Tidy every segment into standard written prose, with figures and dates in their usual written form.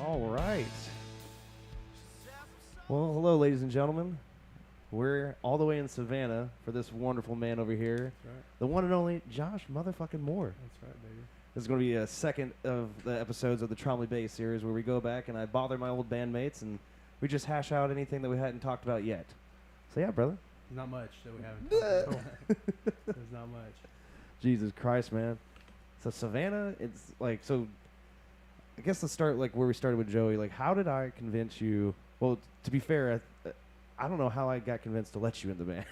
All right. Well, hello, ladies and gentlemen. We're all the way in Savannah for this wonderful man over here, That's right. the one and only Josh motherfucking Moore. That's right, baby. This is going to be a second of the episodes of the Trombley Bay series where we go back and I bother my old bandmates and we just hash out anything that we hadn't talked about yet. So yeah, brother. Not much that we haven't talked about. There's not much. Jesus Christ, man. So Savannah, it's like, so I guess let's start like where we started with Joey. Like, how did I convince you? Well, to be fair, I don't know how I got convinced to let you in the band.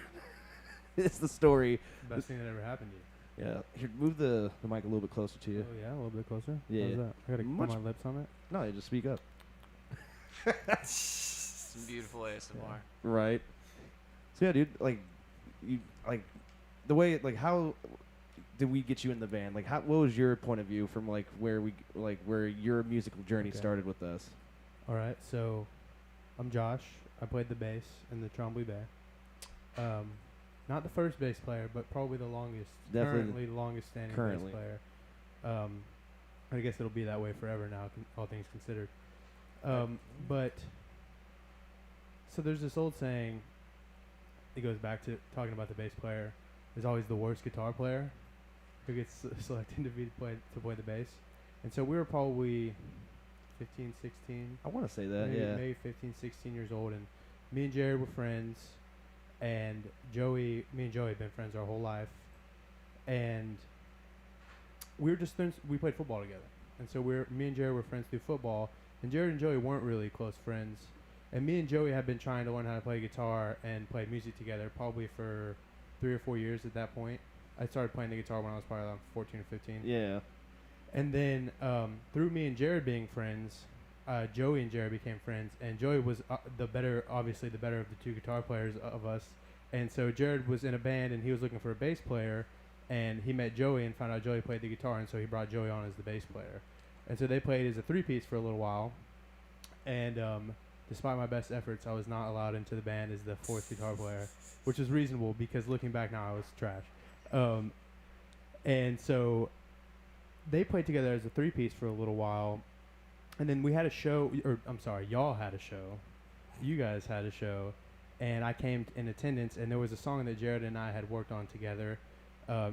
It's the story. Best thing that ever happened to you. Yeah. Here, move the mic a little bit closer to you. Oh, yeah? A little bit closer? Yeah. How's that? I got to Much- put my lips on it? No, you just speak up. Some beautiful ASMR. Right. So yeah, dude, like, you like the way like how did we get you in the band? Like, what was your point of view from like where your musical journey Okay. started with us? All right, so I'm Josh. I played the bass in the Trombley Bay. Not the first bass player, but probably the longest. Definitely Currently the longest standing currently. bass player. I guess it'll be that way forever now, all things considered. But so there's this old saying. It goes back to talking about the bass player is always the worst guitar player who gets selected to play the bass. And so we were probably 15, 16. I want to say that, maybe, yeah. maybe 15, 16 years old, and me and Jared were friends, and me and Joey had been friends our whole life, and we were just we played football together, and so me and Jared were friends through football, and Jared and Joey weren't really close friends, and me and Joey had been trying to learn how to play guitar and play music together probably for 3 or 4 years at that point. I started playing the guitar when I was probably like 14 or 15. Yeah. And then through me and Jared being friends, Joey and Jared became friends, and Joey was obviously the better of the two guitar players of us. And so Jared was in a band, and he was looking for a bass player, and he met Joey and found out Joey played the guitar, and so he brought Joey on as the bass player. And so they played as a three-piece for a little while, and despite my best efforts, I was not allowed into the band as the fourth guitar player, which is reasonable because looking back now, I was trash. And so they played together as a three-piece for a little while, and then we had a show, or I'm sorry, y'all had a show. You guys had a show, and I came in attendance, and there was a song that Jared and I had worked on together,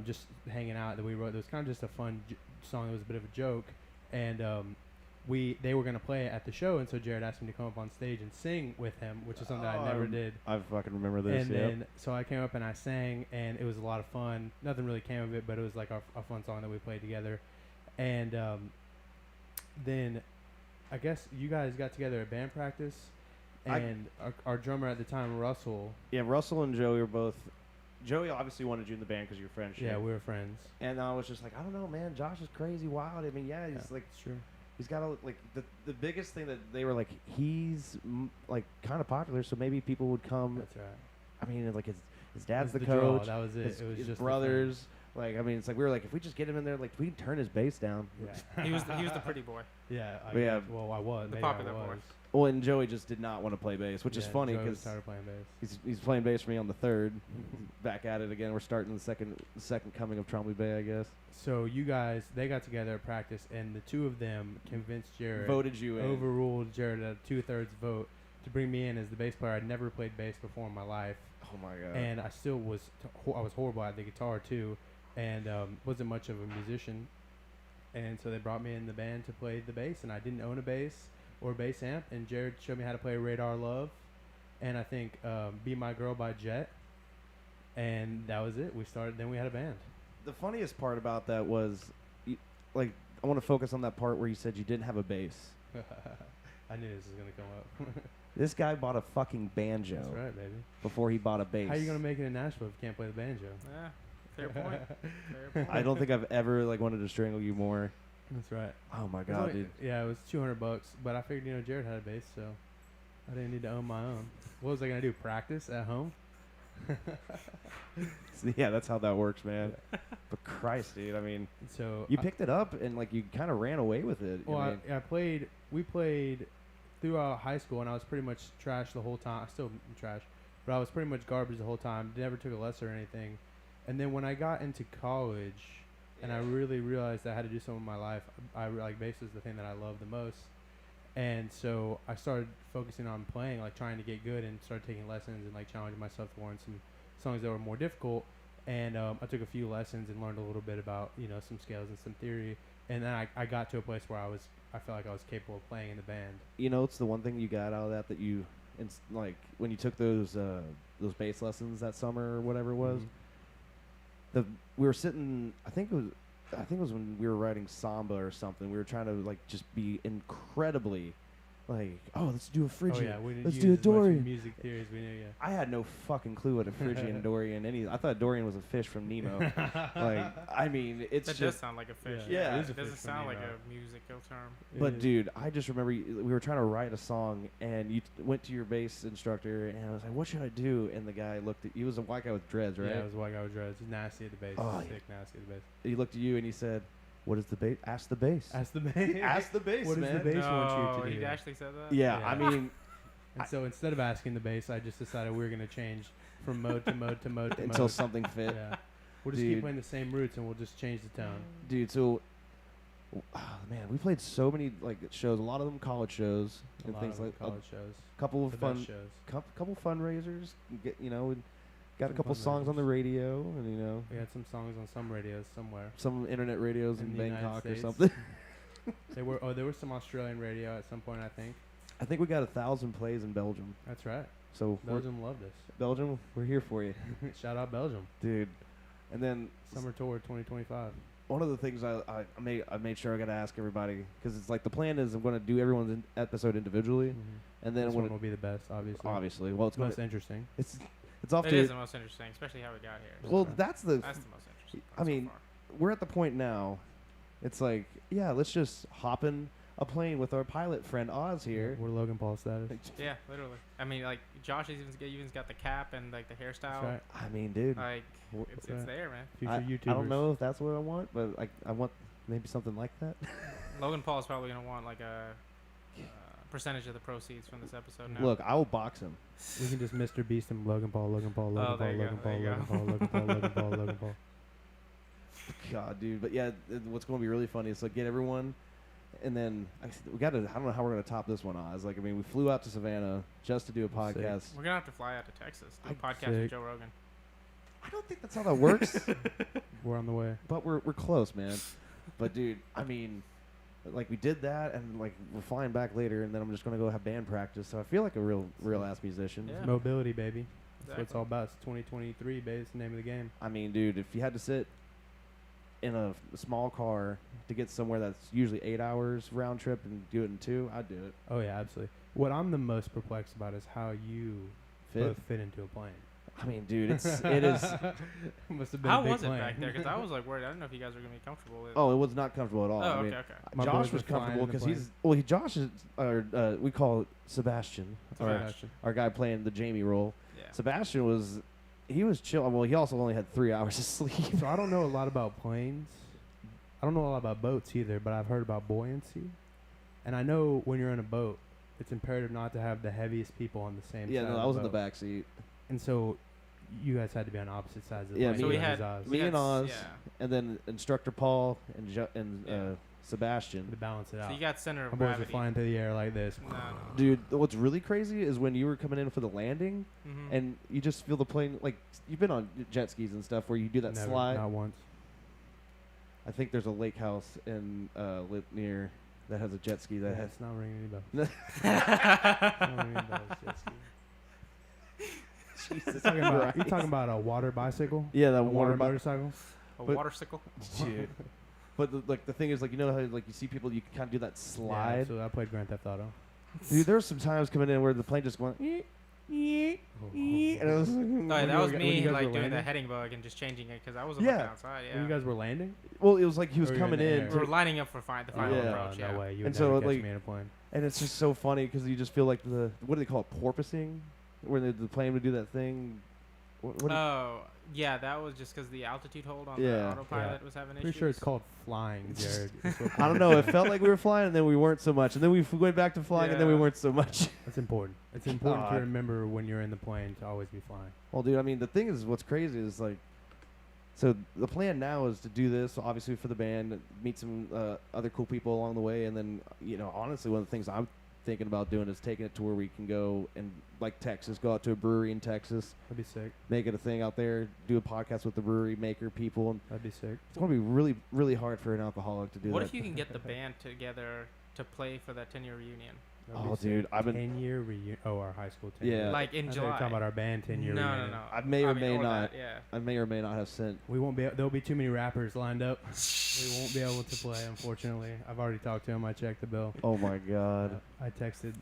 just hanging out that we wrote. It was kind of just a fun song. It was a bit of a joke, and they were going to play it at the show, and so Jared asked me to come up on stage and sing with him, which is something I never did. I fucking remember this. And then, so I came up and I sang, and it was a lot of fun. Nothing really came of it, but it was like a fun song that we played together. And then I guess you guys got together at band practice, and our drummer at the time, Russell. Yeah, Russell and Joey were both. Joey obviously wanted you in the band because you're friends. Yeah, we were friends. And I was just like, I don't know, man. Josh is crazy, wild. I mean, yeah, he's like, sure. he's got a, like the biggest thing that they were like, he's like kind of popular, so maybe people would come. That's right. I mean, like his dad's the draw. coach. That was it. His, It was his just brothers. Like, I mean, it's like we were like, if we just get him in there, like we can turn his bass down. Yeah. He was the pretty boy. Yeah. Yeah. Well, I was. The Maybe popular I was. boy. Well, and Joey just did not want to play bass, which is funny Joey because started playing bass. he's playing bass for me on the third. Back at it again. We're starting the second coming of Trombley Bay, I guess. So they got together at practice, and the two of them convinced Jared, Voted you in. overruled Jared at a 2/3 vote to bring me in as the bass player. I'd never played bass before in my life, Oh my god. and I still was I was horrible at the guitar too, and wasn't much of a musician. And so they brought me in the band to play the bass, and I didn't own a bass or a bass amp, and Jared showed me how to play Radar Love, and I think Be My Girl by Jet, and that was it. Then we had a band. The funniest part about that was, like, I want to focus on that part where you said you didn't have a bass. I knew this was going to come up. This guy bought a fucking banjo That's right, baby. before he bought a bass. How are you going to make it in Nashville if you can't play the banjo? Yeah, fair point. Fair point. I don't think I've ever like wanted to strangle you more. That's right. Oh my It was god, only- dude. Yeah, it was $200, but I figured, Jared had a bass, so I didn't need to own my own. What was I going to do, practice at home? Yeah, that's how that works, man. But Christ, dude. I mean, So you picked it up and like you kind of ran away with it. Well, we played throughout high school, and I was pretty much trash the whole time. I still am trash, but I was pretty much garbage the whole time. Never took a lesson or anything. And then when I got into college, and I really realized I had to do something in my life, I like bass is the thing that I love the most. And so I started focusing on playing, like trying to get good, and started taking lessons and like challenging myself to learn some songs that were more difficult. And I took a few lessons and learned a little bit about some scales and some theory. And then I got to a place where I felt like I was capable of playing in the band. It's the one thing you got out of that you, like when you took those bass lessons that summer or whatever it was. We were sitting. I think it was when we were writing Samba or something. We were trying to like just be incredibly, like, let's do a Phrygian. Let's do a Dorian. Music theories we knew, yeah. I had no fucking clue what a Phrygian Dorian I thought Dorian was a fish from Nemo. Like, I mean, it's That just. does sound like a fish. Yeah, It doesn't sound like a musical term. But dude, I just remember we were trying to write a song, and you went to your bass instructor, and I was like, "What should I do?" And the guy looked at he was a white guy with dreads, right? Yeah, it was a white guy with dreads. He's nasty at the bass. Oh, Sick, nasty at the bass. He looked at you and he said, "What is the bass? Ask the bass." Ask the bass. Ask the bass, What does man. the bass want you to do? He actually said that? Yeah, Yeah. I mean, And so instead of asking the bass, I just decided we were going to change from mode to mode to mode to until mode. something fit. Yeah. We'll just Dude. keep playing the same roots and we'll just change the tone. Dude, so man, we played so many like shows, a lot of them college shows A and lot things of like college shows. a couple The of fun best shows. couple fundraisers, we got a Some couple songs on the fundraisers. radio, and We had some songs on some radios somewhere. some internet radios in In the United Bangkok or States. something. There were some Australian radio at some point, I think. I think we got 1,000 plays in Belgium. That's right. So Belgium loved us. Belgium, we're here for you, Shout out Belgium. dude. And then Summer tour 2025. one of the things I made sure I got to ask everybody, because it's like the plan is I'm going to do everyone's episode individually, and then This when one will be the best, obviously. obviously, well, it's Most going interesting. it's off It to is the most interesting, especially how we got here. well, right. that's the That's the most interesting. I part so mean, far. we're at the point now. It's like, yeah, let's just hop in a plane with our pilot friend Oz here. We're Logan Paul status. Yeah, literally. I mean, like Josh even got the cap and like the hairstyle. That's right. I mean, dude, Like w- it's right. there, man. Future I YouTubers. don't know if that's what I want, but like I want maybe something like that. Logan Paul is probably gonna want like a percentage of the proceeds from this episode now. Look, I will box him. We can just Mr. Beast him. Logan Paul, Logan Paul, Logan Paul, there you Logan go, Paul, there you Logan go. Paul, Logan Paul, Logan Paul, Logan Paul. God, dude. But yeah, what's going to be really funny is like get everyone, and then we got to. I don't know how we're going to top this one, Oz. Like, I mean, we flew out to Savannah just to do a Sick. podcast. We're gonna have to fly out to Texas, do a podcast Sick. with Joe Rogan. I don't think that's how that works, We're on the way. but we're close, man. But dude, I mean, like we did that, and like we're flying back later, and then I'm just going to go have band practice. So I feel like a real ass musician. Yeah. Mobility, baby. That's what it's Exactly. all about. It's 2023, baby. It's the name of the game. I mean, dude, if you had to sit in a small car to get somewhere that's usually 8 hours round trip and do it in 2, I'd do it. Oh, yeah, absolutely. What I'm the most perplexed about is how you both fit into a plane. I mean, dude, it is. Must have been How a big was it plane. back there? Because I was like worried. I didn't know if you guys were gonna be comfortable with. Oh, it was not comfortable at all. Oh, I okay, mean, okay. My Josh boys was were flying comfortable in the because Josh is, or we call it Sebastian, Sebastian. our guy playing the Jamie role. Yeah. Sebastian was chill. Well, he also only had 3 hours of sleep. So I don't know a lot about planes. I don't know a lot about boats either, but I've heard about buoyancy. And I know when you're in a boat, it's imperative not to have the heaviest people on the same Yeah, side no, of I was the in the boat. back seat, And so you guys had to be on opposite sides of the Yeah, plane. So we you had- guys, me and Oz, Yeah. and then instructor Paul and Yeah. Sebastian. to balance it out. So you got center My of boys were gravity. flying through the air like this. No. Dude, what's really crazy is when you were coming in for the landing, Mm-hmm. and you just feel the plane like you've been on jet skis and stuff where you do that Never, slide. Not once. I think there's a lake house in near that has a jet ski that Yeah, has. it's not ringing any bells. Not ringing any bells, jet ski. Jesus Talking about, you Christ. talking about a water bicycle? Yeah, that A water water bike. motorcycle? A but- water sickle. Dude. But the thing is, like, you know how like you see people, you can kind of do that slide. So I played Grand Theft Auto. Dude, there were some times coming in where the plane just went, and it was like, No, When that you was were- when me you guys like were doing the landing? heading bug and just changing it because I wasn't Yeah. looking outside. Yeah. When you guys were landing? well, it was like he was Or you're in coming the in, air. we were lining up for the final Yeah. approach. Yeah. No way. You And would so, never catch like- me in a plane. and it's just so funny because you just feel like what do they call it, porpoising, where the plane would do that thing. What Oh, yeah, that was just because the altitude hold on the Yeah. autopilot Yeah. was having Pretty issues. sure it's called flying, Jared. That's what I don't know. It felt like we were flying, and then we weren't so much, and then we went back to flying, and then we Yeah. weren't so much. That's important. It's important to God. remember when you're in the plane to always be flying. Well, dude, I mean, the thing is, what's crazy is like, so the plan now is to do this, obviously for the band, meet some other cool people along the way, and then honestly, one of the things I'm thinking about doing is taking it to where we can go and like Texas, go out to a brewery in Texas, That'd be sick. make it a thing out there, do a podcast with the brewery maker people. And That'd be sick. it's going to be really, really hard for an alcoholic to do What that. if you can get the band together to play for that 10-year reunion? That'd be Oh, sick. dude, I've been. 10-year reunion. Oh, our high school 10 Yeah. year. Like in I thought you were July. talking about our band 10-year No, reunion. no. I may or may or not. that, yeah. I may or may not have sent. We won't be. There'll be too many rappers lined up. We won't be able to play, unfortunately. I've already talked to him. I checked the bill. Oh my God. I texted.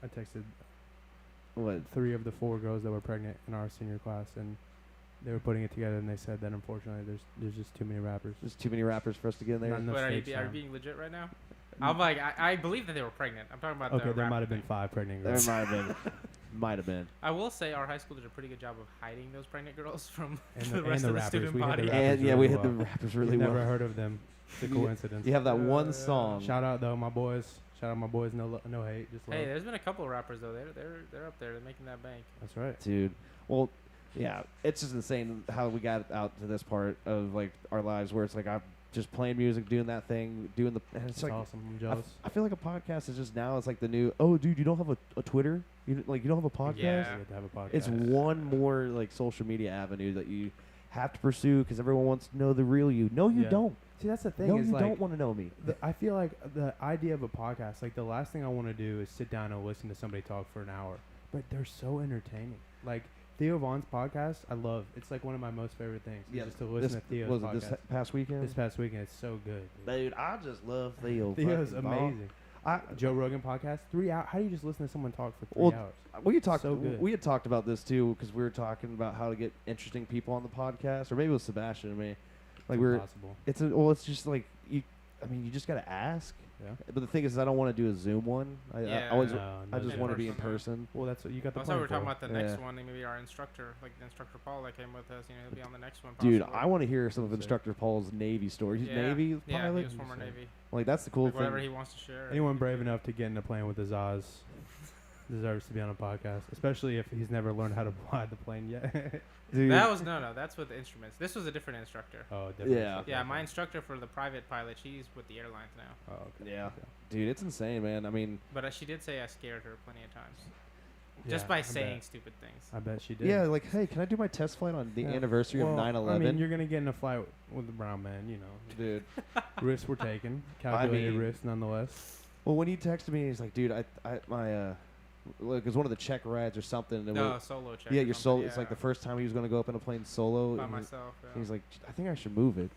I texted What? 3 of the 4 girls that were pregnant in our senior class, and they were putting it together. And they said that unfortunately, there's just too many rappers. There's too many rappers for us to get in there. Not enough Wait, are you stage are you time. being legit right now? I'm like, I believe that they were pregnant. I'm talking about Okay, the there rap might have been thing. 5 pregnant There girls. might have been. Might have been. I will say our high school did a pretty good job of hiding those pregnant girls from And the the- rest and the of the rappers. student We had the body. rappers And yeah, really we hit well. the rappers really Never well. heard of them. It's a You- coincidence. You have that one song. Shout out though, my boys. Shout out my boys. No hate. Just love. Hey, there's been a couple of rappers though. They're up there. They're making that bank. That's right. Dude. Well, yeah, it's just insane how we got out to this part of like our lives where it's like I'm just playing music, doing that thing, doing the. And it's It's like awesome. I'm I, jealous. I feel like a podcast is just now. It's like the new. Oh, dude, you don't have a Twitter. You don't have a podcast. Yeah. It's good to have a podcast. It's one more like social media avenue that you have to pursue because everyone wants to know the real you. No, you Yeah. don't. See, that's the thing. No, is you like, don't want to know me. I feel like the idea of a podcast, like the last thing I want to do is sit down and listen to somebody talk for an hour. But they're so entertaining. Like Theo Vaughn's podcast, I love. It's like one of my most favorite things. is Yeah, just to listen to Theo's podcast. This past weekend? This past weekend, it's so good. Dude. Dude, I just love Theo. Theo's fucking Vaughn. amazing. Joe Rogan podcast, 3 hours. How do you just listen to someone talk for 3 Well, hours? We had talked. So good. We had talked about this too because we were talking about how to get interesting people on the podcast, or maybe it was Sebastian and me. Like we were. Impossible. It's just like you. I mean, you just gotta ask. Yeah. But the thing is, I don't want to do a Zoom one. Yeah. I No, just in want to be in person, person. Well, that's what you got the Also, plan we're talking for. about the next Yeah. one. Maybe our instructor, like the instructor Paul that came with us. You know, he'll be on the next one. Dude, possibly. I want to hear some of Sick. Instructor Paul's Navy story. He's Yeah. Navy Yeah, pilot. he was former Navy. Like that's the cool Like whatever thing. he wants to share. Anyone brave enough to get in a plane with the Zaz deserves to be on a podcast, especially if he's never learned how to fly the plane yet. Dude, That was no. That's with the instruments. This was a different instructor. Oh, definitely. Yeah. Yeah, my instructor for the private pilot, she's with the airlines now. Oh, okay. Yeah. Okay. dude, it's insane, man. I mean, But she did say I scared her plenty of times, Yeah, just by I saying bet. stupid things. I bet she did. yeah, like, hey, can I do my test flight on the Yeah. anniversary of Well, 9/11? I mean, you're gonna get in a flight with the brown man, you know. dude. Risks were taken, calculated mean- risks nonetheless. Well, when he texted me, he's like, dude, look, it was one of the check rides or something. And No, solo check. yeah, or your something, solo. It's like the yeah. first time he was going to go up in a plane solo. By and myself. Yeah. he's like, I think I should move it.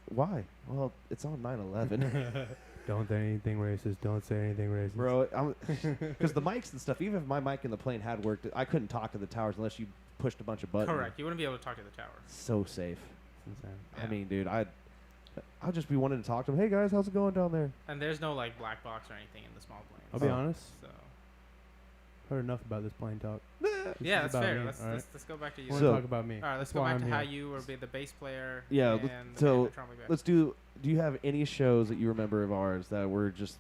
Why? Well, it's on 9/11. Don't say anything racist. Don't say anything racist. Bro, because the mics and stuff, even if my mic in the plane had worked, I couldn't talk to the towers unless you pushed a bunch of buttons. Correct. You wouldn't be able to talk to the tower. So safe. It's insane. I Yeah. mean, dude, I'll just be wanting to talk to him. Hey guys, how's it going down there? And there's no like black box or anything in the small planes. I'll be Oh. honest. So Heard enough about this plane talk. This yeah, is that's about fair. me, Let's, all right? let's go back to you. We're So- gonna talk about me. All right, let's That's go why back to I'm how here. you were the bass player. Yeah, and the so band, the Trombley band. Let's do you have any shows that you remember of ours that were just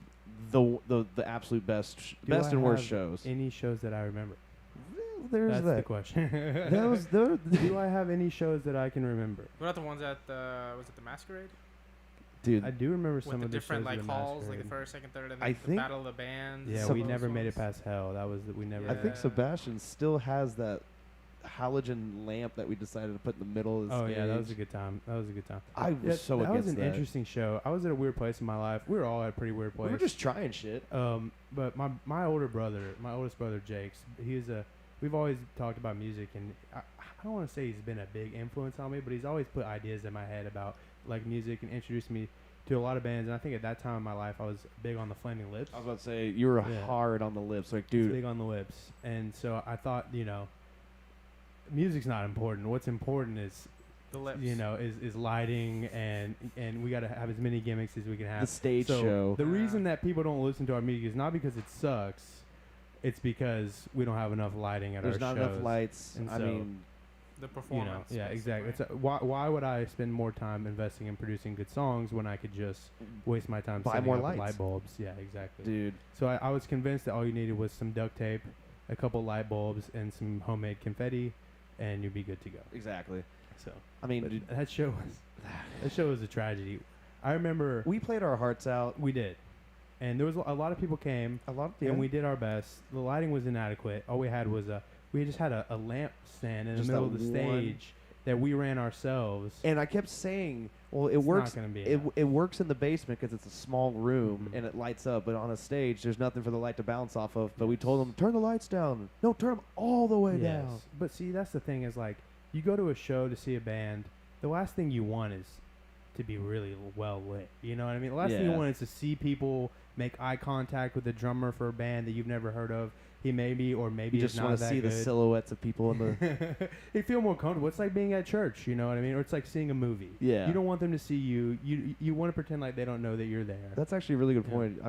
the absolute best Do best I and worst have shows? Any shows that I remember? There's That's the that. question. Those Do I have any shows that I can remember? What about the ones at the was it the Masquerade? dude. I do remember With some the of the different shows like of the halls, like the Masquerade. first, second, third, and I then the think- Battle of the Bands. Yeah, Some we of never those made it ones. past hell. That was we never. I think Yeah. Sebastian still has that halogen lamp that we decided to put in the middle of the Oh stage. yeah, that was a good time. That was a good time. I was Yeah, so that was against an that. interesting show. I was at a weird place in my life. We were all at a pretty weird We place. were just trying shit. But my oldest brother Jake's, we've always talked about music, and I don't want to say he's been a big influence on me, but he's always put ideas in my head about like music and introduced me to a lot of bands. And I think at that time in my life, I was big on the Flaming Lips. I was about to say you were Yeah. hard on the lips, like It's dude. big on the lips, and so I thought, music's not important. What's important is The lips. is lighting, and we got to have as many gimmicks as we can have. The stage So show. The Yeah. reason that people don't listen to our music is not because it sucks. It's because we don't have enough lighting at There's our not shows. enough lights. And I so- mean, The performance. Yeah, exactly. basically. Why would I spend more time investing in producing good songs when I could just waste my time Buy setting more up lights. light bulbs? Yeah, exactly. dude. So I was convinced that all you needed was some duct tape, a couple light bulbs, and some homemade confetti, and you'd be good to go. Exactly. So I mean, but dude, that show was a tragedy. I remember we played our hearts out. we did. and there was a lot of people came, and we did our best. The lighting was inadequate. All we had was we just had a lamp stand in the Just middle that of the one- stage that we ran ourselves. And I kept saying, well, it It's works. not gonna be It, enough. it works in the basement because it's a small room Mhm. and it lights up. But on a stage, there's nothing for the light to bounce off of. But we told them, turn the lights down. No, turn them all the way Yes. down. But see, that's the thing is like you go to a show to see a band. The last thing you want is to be really well lit. You know what I mean? The last thing you Yeah. want is to see people make eye contact with the drummer for a band that you've never heard of. He maybe or maybe You is just not want to that see good. the silhouettes of people in the. You feel more comfortable. It's like being at church, you know what I mean? Or it's like seeing a movie. Yeah. You don't want them to see you. You want to pretend like they don't know that you're there. That's actually a really good Yeah. point.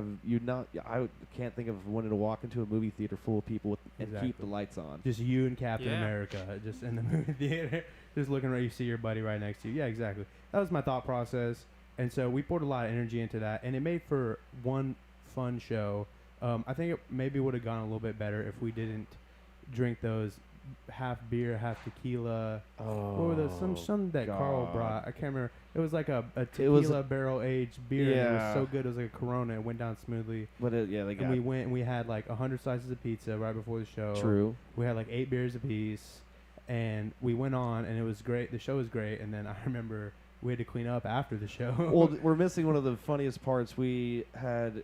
I can't think of wanting to walk into a movie theater full of people and keep Exactly. the lights on. Just you and Captain Yeah. America, just in the movie theater, just looking right. You see your buddy right next to you. Yeah, exactly. That was my thought process, and so we poured a lot of energy into that, and it made for one fun show. I think it maybe would have gone a little bit better if we didn't drink those half beer, half tequila. Oh, What were those? Some that Carl God. brought. I can't remember. It was like a was tequila barrel aged beer. And it was Yeah. so good. It was like a Corona. It went down smoothly. But yeah, they got And we went and we had like 100 slices of pizza right before the show. true. We had like 8 beers apiece, and we went on, and it was great. The show was great, and then I remember we had to clean up after the show. Well, we're missing one of the funniest parts. We had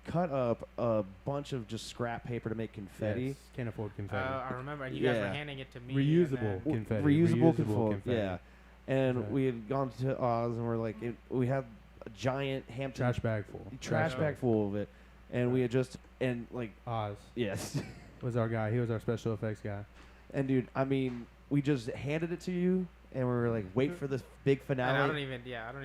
cut up a bunch of just scrap paper to make confetti. Yes, can't afford confetti. I remember, and you guys were Yeah. handing it to me. Reusable and then- confetti. Reusable Reusable confetti. Yeah. And Right. we had gone to Oz and we're like, we had a giant Hampton Trash bag full. trash bag full of it. And we had just, and like, Oz yes. was our guy. He was our special effects guy. And dude, I mean, we just handed it to you and we were like, wait for this big And I finale. don't even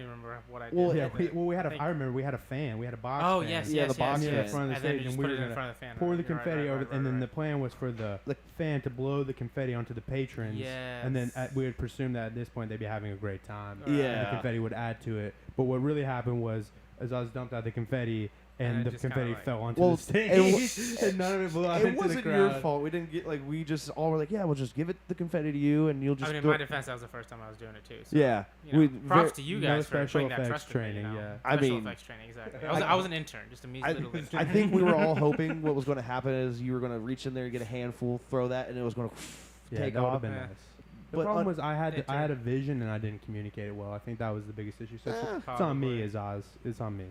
remember what I did. Well, Yeah, with it. we had I think- I remember we had a fan. We had a box. Oh fan. yes, Yeah, yes, the box yes, fan. yes. Front of the And then stage, you just and we put were it in gonna front of the fan. Pour the Right, confetti right, over, right, and then right. the plan was for the fan to blow the confetti onto the patrons. Yes. And then we would presume that at this point they'd be having a great time. Right. Yeah. And the confetti would add to it. But what really happened was, as I was dumped out the confetti, And and it the just kinda confetti like- fell onto Well, the stage, and none of it blew out It into the wasn't crowd. your fault. We didn't get, like, we just all were like, yeah, we'll just give it the confetti to you and you'll just I mean, in do my it. defense, that was the first time I was doing it too. So, Yeah. you know, we props to you no guys for special putting that effects trust in me, training, you know? yeah. I Special mean, effects training, exactly. I was an intern, just a measly I, little intern. I think we were all hoping what was going to happen is you were going to reach in there and get a handful, throw that, and it was going to Yeah, take that would have off. been Yeah. nice. The But problem un- was I had a vision and I didn't communicate it well. I think that was the biggest issue. So it's on Probably. me, as Oz. It's on me.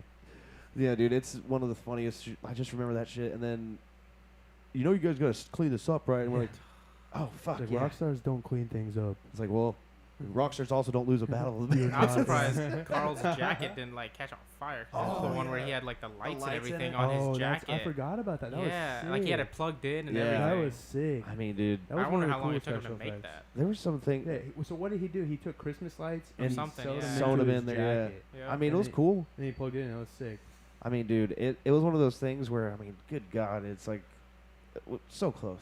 Yeah, dude, it's one of the funniest. I just remember that shit, and then, you know, you guys got to clean this up, right? And we're like, oh fuck Like, yeah. rock stars don't clean things up. It's like, well, rock stars also don't lose a battle. You're I was not- surprised Carl's jacket didn't like catch on fire. Oh, The one where yeah. he had like the lights and lights in everything it? on oh, his that's- jacket. I forgot about that. That yeah, was like he had sick. it plugged in and Yeah. everything. That was sick. I mean, dude, That was I one wonder of the how long cool it took him to special make effects. that. there was something. Yeah, so what did he do? He took Christmas lights Or and something, sewed yeah. them Sewed into them his in there, yeah. jacket. Yeah. I mean, it And was he- cool. And he plugged it in. It was sick. I mean, dude, it was one of those things where, I mean, good God, it's like so close,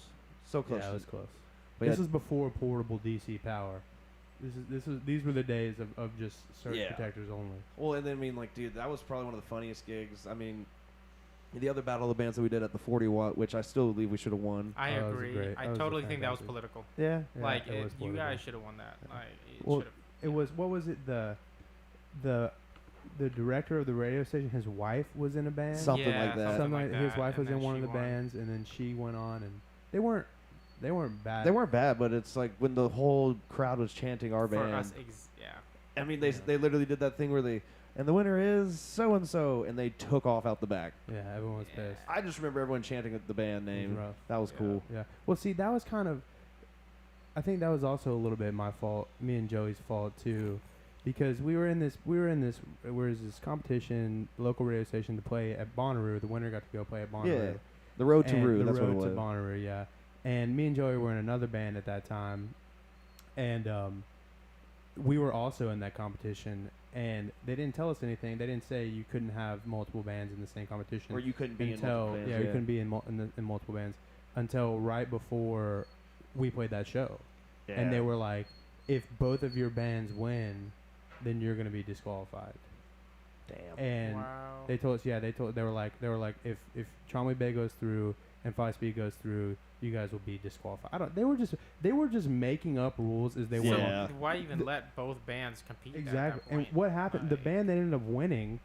so close. Yeah, it was close. But This yeah, is before portable DC power. These were the days of just surge Yeah. protectors only. well, and then I mean, like, dude, that was probably one of the funniest gigs. I mean, the other Battle of the Bands that we did at the 40 watt, which I still believe we should have won. I Oh, that was agree. great. I That was totally think that was fantastic. political. Yeah. Yeah, Like it was you political. guys should have won that. Like it Well, should have. It was, what was it, the director of the radio station, his wife was in a band. Something Yeah, like that. Something like his that, wife and was in then one of she the won. bands, and then she went on, and they weren't bad. They weren't bad, but it's like when the whole crowd was chanting our For band. us, yeah. I mean, they Yeah. they literally did that thing where and the winner is so and so, and they took off out the back. Yeah, everyone was Yeah. pissed. I just remember everyone chanting the band It was name. rough. That was Yeah. cool. Yeah. Well, see, that was kind of. I think that was also a little bit my fault, me and Joey's fault too, because we were in this competition, local radio station to play at Bonnaroo. The winner got to go play at Bonnaroo. Yeah. The Road to And Rue. the That's road what it to was. Bonnaroo, yeah. And me and Joey were in another band at that time, and we were also in that competition. And they didn't tell us anything. They didn't say you couldn't have multiple bands in the same competition. Or you couldn't be until in multiple bands. you couldn't be in multiple bands until right before we played that show. And they were like, if both of your bands win, then you're gonna be disqualified. Damn. And Wow. they told us, they were like, if Trombley Bay goes through and 5 Speed goes through, you guys will be disqualified. They were just making up rules as they So went. Yeah. why even let both bands compete? Exactly. At that And point? what happened? The Like- band that ended up winning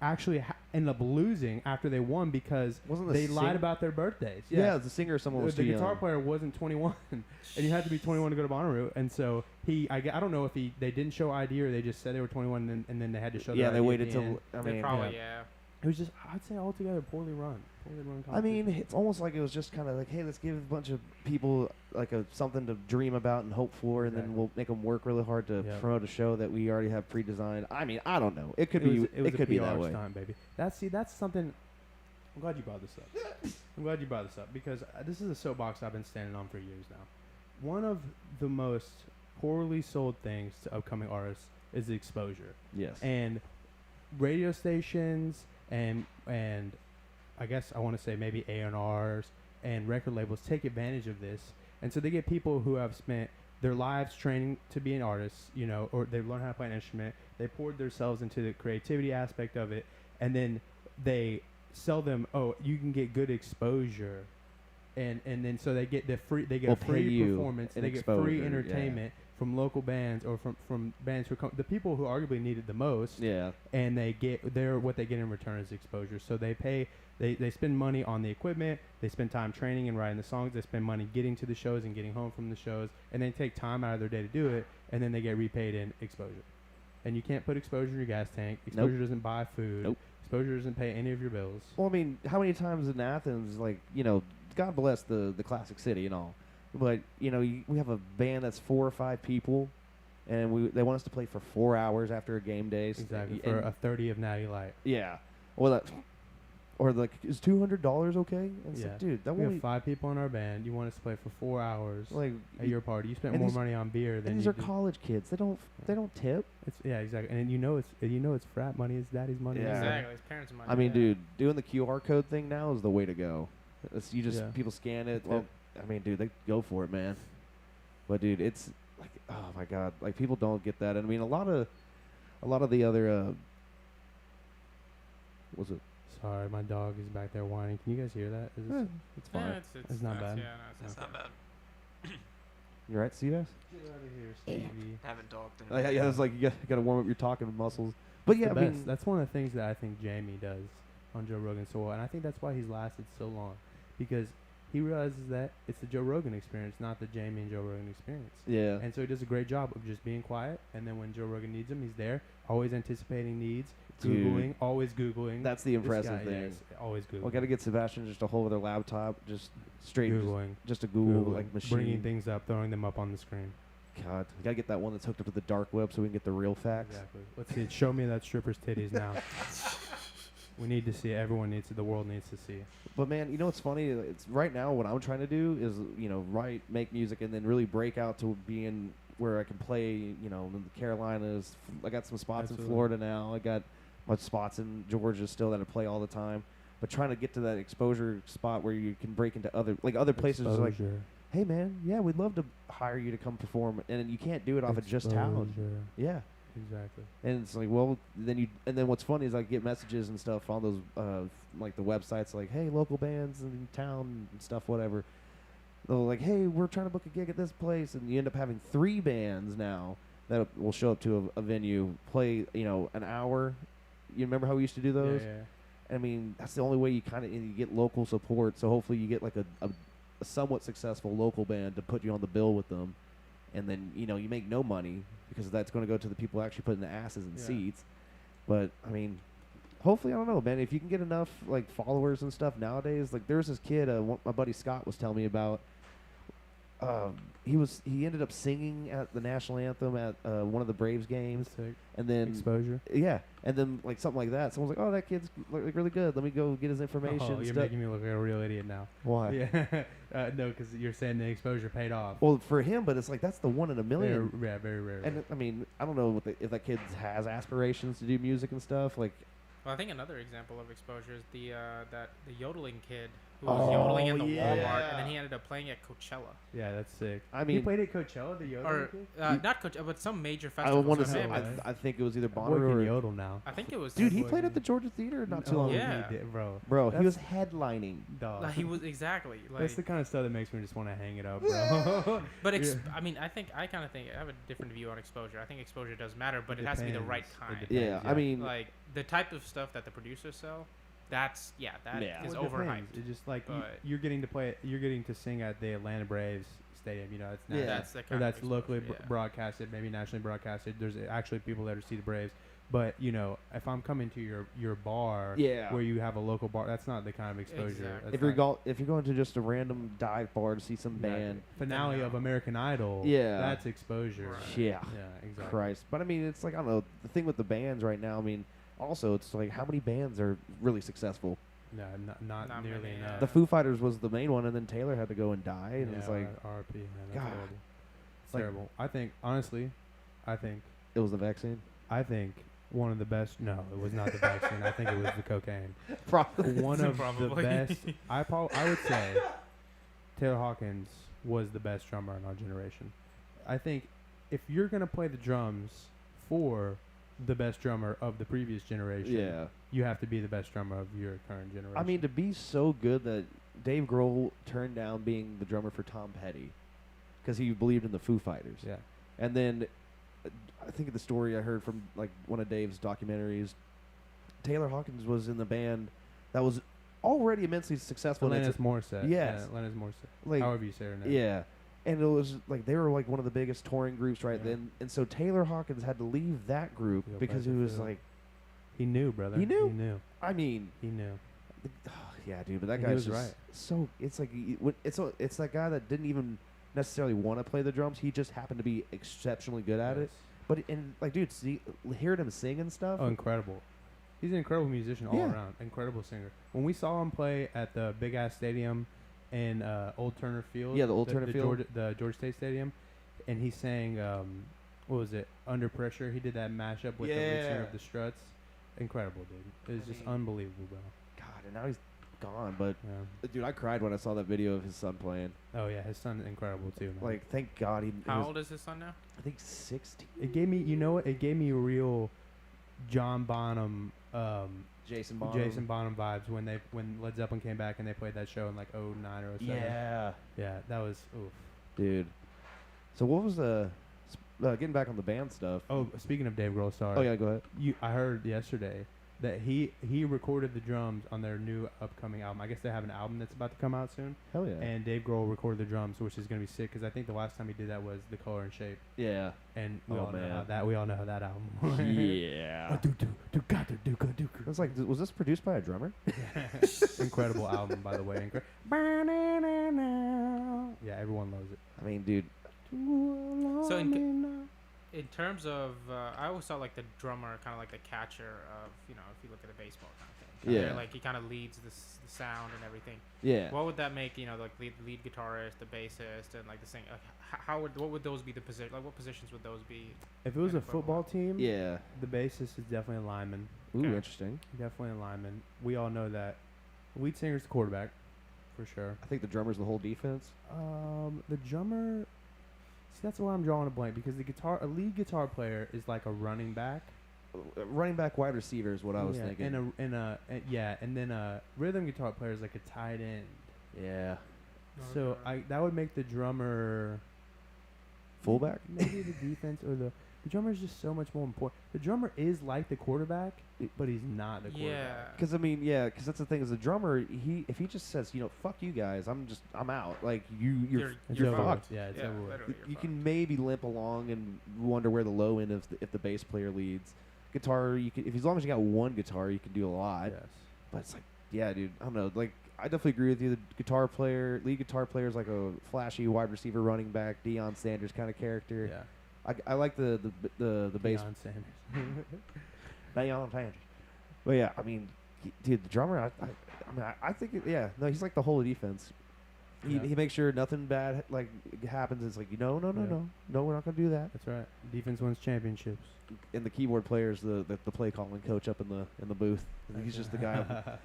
actually ended up losing after they won because Wasn't the they lied sing- about their birthdays. Yeah, the singer or someone was The too guitar young. player wasn't 21, and you had to be 21 to go to Bonnaroo. And so I don't know if they didn't show ID or they just said they were 21, and then they had to show. Yeah, their they ID waited at the till. end. I They mean, probably, It was just, I'd say, altogether poorly run. I mean, it's almost like it was just kind of like, hey, let's give a bunch of people like something to dream about and hope for, and then Exactly. we'll make them work really hard to Yep. promote a show that we already have pre-designed. I mean, I don't know. It could It be. was It a could be PR that way. stunt, baby. That's something. I'm glad you brought this up. Because this is a soapbox I've been standing on for years now. One of the most poorly sold things to upcoming artists is the exposure, Yes. and radio stations and I guess I want to say maybe A&Rs and record labels take advantage of this, and so they get people who have spent their lives training to be an artist, or they've learned how to play an instrument. They poured themselves into the creativity aspect of it, and then they sell them, oh, you can get good exposure, and then so they get We'll a pay free you performance, an they get exposure, free yeah. entertainment from local bands or from bands who the people who arguably need it the most, Yeah. and what they get in return is exposure. So they spend money on the equipment, they spend time training and writing the songs, they spend money getting to the shows and getting home from the shows, and they take time out of their day to do it, and then they get repaid in exposure. And you can't put exposure in your gas tank. Exposure doesn't buy food. Nope. Exposure doesn't pay any of your bills. Well, I mean, how many times in Athens, like, God bless the classic city and all, but we have a band that's 4 or 5 people, and they want us to play for 4 hours after a game day. Exactly, for a 30 of Natty Light. Yeah. Or like, is $200 okay? And it's Yeah. like, dude, that We won't have 5 people in our band. You want us to play for 4 hours like. at your party. You spent and more these- money on beer than And these you are do. college kids. They don't tip. Yeah, exactly. And it's frat money. It's daddy's money. Yeah. Exactly. His parents' money. I mean, yeah. dude, doing the QR code thing now is the way to go. Yeah. People scan it. Tip. Well, I mean, dude, they go for it, man. But dude, it's like, oh my god, like people don't get that. And I mean, a lot of the other, what's it? Sorry, my dog is back there whining. Can you guys hear that? Is Eh, it's fine. Yeah, It's not bad. Yeah, no, It's not bad. You right, Seabass? Get out of here, Stevie. Haven't talked in. Yeah, it's like you got to warm up your talking muscles. But yeah, I The mean, best. That's one of the things that I think Jamie does on Joe Rogan so well, and I think that's why he's lasted so long, because he realizes that it's the Joe Rogan experience, not the Jamie and Joe Rogan experience. yeah. And so he does a great job of just being quiet, and then when Joe Rogan needs him, he's there, always anticipating needs, Dude. always Googling. That's the This impressive guy, thing. yes, always Googling. Well, got to get Sebastian just a hold of their laptop, just straight, Googling. just a Google Googling, like machine. bringing things up, throwing them up on the screen. God, we gotta get that one that's hooked up to the dark web so we can get the real facts. Exactly. Let's see. Show me that stripper's titties now. We need to see it. Everyone needs to. The world needs to see it. But man, you know what's funny? It's right now what I'm trying to do is write, make music, and then really break out to being where I can play. In the Carolinas. I got some spots Absolutely. in Florida now. I got my spots in Georgia still that I play all the time. But trying to get to that exposure spot where you can break into other places. Like, Exposure. hey man, yeah, we'd love to hire you to come perform, and you can't do it off of just talent. Exposure. Yeah. Exactly. And it's like, well, then what's funny is I get messages and stuff on those, like the websites, like, hey, local bands in town and stuff, whatever. They're like, hey, we're trying to book a gig at this place, and you end up having 3 bands now that will show up to a venue, play, an hour. You remember how we used to do those? Yeah. I mean, that's the only way you get local support. So hopefully you get like a somewhat successful local band to put you on the bill with them, and then you make no money because that's going to go to the people actually putting the asses in Yeah. seats. But I mean, hopefully, I don't know, man. If you can get enough like followers and stuff nowadays, like there's this kid, my buddy Scott was telling me about. He ended up singing at the national anthem at one of the Braves games, Sick. and then Exposure. yeah, and then like something like that. Someone's like, "Oh, that kid's like really good. Let me go get his information." Oh, and you're stuff. making me look like a real idiot now. Why? Yeah. No, because you're saying the exposure paid off. Well, for him, but it's like that's the 1 in a million. Very rare. And I mean, I don't know if that kid has aspirations to do music and stuff. Like, Well, I think another example of exposure is the yodeling kid who was yodeling in Oh, the Walmart, and then yeah. he ended up playing at Coachella. Yeah, that's sick. I He mean, played at Coachella, the yodeling Or kid? not Coachella, but some major I festival. want to so say. it may have been- I think it was either That boy Bonnaroo can or. yodel now. I think it was. Dude, he boy played can- at the Georgia Theater not too No, long ago. Yeah. he did, bro. Bro, he was That's- headlining. Dog. He was exactly like. That's the kind of stuff that makes me just want to hang it up, bro. But Yeah. I mean, I kind of think I have a different view on exposure. I think exposure does matter, but it has to be the Depends. right It kind. depends. Yeah, I mean, Like the type of stuff that the producers sell, that is Yeah. is Well, it overhyped. depends. It's just like But- you're getting to play. You're getting to sing at the Atlanta Braves stadium. You know, it's not. Yeah. That's the Or kind that's of locally exposure, yeah. broadcasted, maybe nationally broadcasted. There's actually people there to see the Braves. But you know, if I'm coming to your bar, Yeah. where you have a local bar, that's not the kind of exposure. Exactly. That's If you're not- if you're going to just a random dive bar to see some band, finale Then of no. American Idol, Yeah. that's exposure. Right. yeah, Yeah, exactly. Christ. But I mean, it's like I don't know. The thing with the bands right now, I mean, also it's like how many bands are really successful? No, not Not nearly many, enough. The Foo Fighters was the main one, and then Taylor had to go and die, and yeah, it's like RP, man, that's God. horrible. It's Like- terrible. I think honestly, I think it was the vaccine. one of the best. No, it was not the vaccine. I think it was the cocaine. Probably. One of the Probably. best. I would say Taylor Hawkins was the best drummer in our generation. I think if you're gonna play the drums for the best drummer of the previous generation, Yeah. you have to be the best drummer of your current generation. I mean, to be so good that Dave Grohl turned down being the drummer for Tom Petty because he believed in the Foo Fighters. yeah, And then I think of the story I heard from like one of Dave's documentaries. Taylor Hawkins was in the band that was already immensely successful. and Alanis it's Morissette. Yes. yeah, Alanis Morissette. like However you say her name. yeah, and it was like they were like one of the biggest touring groups right Yeah. then, and so Taylor Hawkins had to leave that group Go because he back to was Phil. like, He knew, brother. He knew? He knew. I mean, He knew. yeah, dude, but that He guy's was just right. so it's like it's that guy that didn't even necessarily want to play the drums. He just happened to be exceptionally good at it. Yes. But and like, dude, hearing him sing and stuff. Oh, incredible. He's an incredible musician all Yeah. around. Incredible singer. When we saw him play at the big ass stadium in Old Turner Field. Yeah, the Old Turner Field. The Georgia State Stadium, and he sang what was it? Under Pressure. He did that mashup with the lead singer Yeah. of the Struts. Incredible, dude. It was I just mean- unbelievable, bro. God, and now he's gone. But Yeah. dude, I cried when I saw that video of his son playing. Oh yeah, his son's incredible too, man. Like, thank God he. How was, old is his son now? I think 16. it gave me, you know what? It gave me a real John Bonham, Jason Bonham. Jason Bonham vibes when Led Zeppelin came back and they played that show in like 09 or 07. Yeah, Yeah, that was oof. dude. So what was the? Getting back on the band stuff. Oh, speaking of Dave Grohl, sorry. Oh yeah, go ahead. I heard yesterday that he recorded the drums on their new upcoming album. I guess they have an album that's about to come out soon. Hell yeah. And Dave Grohl recorded the drums, which is gonna be sick because I think the last time he did that was The Color and Shape, yeah. and we Oh, all know man. how that album. Yeah. It was like, was this produced by a drummer? Incredible album, by the way. Yeah, everyone loves it. I mean, dude. So in terms of, I always thought like the drummer kind of like the catcher of, you know, if you look at a baseball kind of thing. Yeah. They're, like he kind of leads the sound and everything. Yeah. What would that make, you know, like lead guitarist, the bassist, and like the singer? What would those be the position? Like what positions would those be? If it was a Kind of football team, Yeah. the bassist is definitely a lineman. Ooh, Okay. interesting. Definitely a lineman. We all know that. Lead singer's the quarterback, for sure. I think the drummer's the whole defense. The drummer. See, that's where I'm drawing a blank because a lead guitar player is like a running back. Running back, wide receiver is what I was Yeah, thinking. and then a rhythm guitar player is like a tight end. Yeah. So that would make the drummer Fullback? maybe the defense or the drummer is just so much more important. The drummer is like the quarterback, but he's not the Yeah. quarterback. Because I mean, yeah, because that's the thing. As a drummer, if he just says, you know, fuck you guys, I'm out. Like you're It's You're over with. fucked. Yeah, it's Yeah, over with. literally, You you're can maybe limp along and wonder where the low end if the bass player leads. Guitar, you can, if as long as you got one guitar, you can do a lot. Yes. But it's like, yeah, dude, I don't know. Like, I definitely agree with you. The lead guitar player is like a flashy wide receiver, running back, Deion Sanders kind of character. Yeah. I like the bass. Deion Sanders. Deion Sanders. But yeah, I mean, dude, the drummer, I think, yeah, no, he's like the whole defense. He makes sure nothing bad like happens. It's like no, we're not gonna do that. That's right. Defense wins championships. And the keyboard player's the play calling coach up in the booth. He's just the guy. God,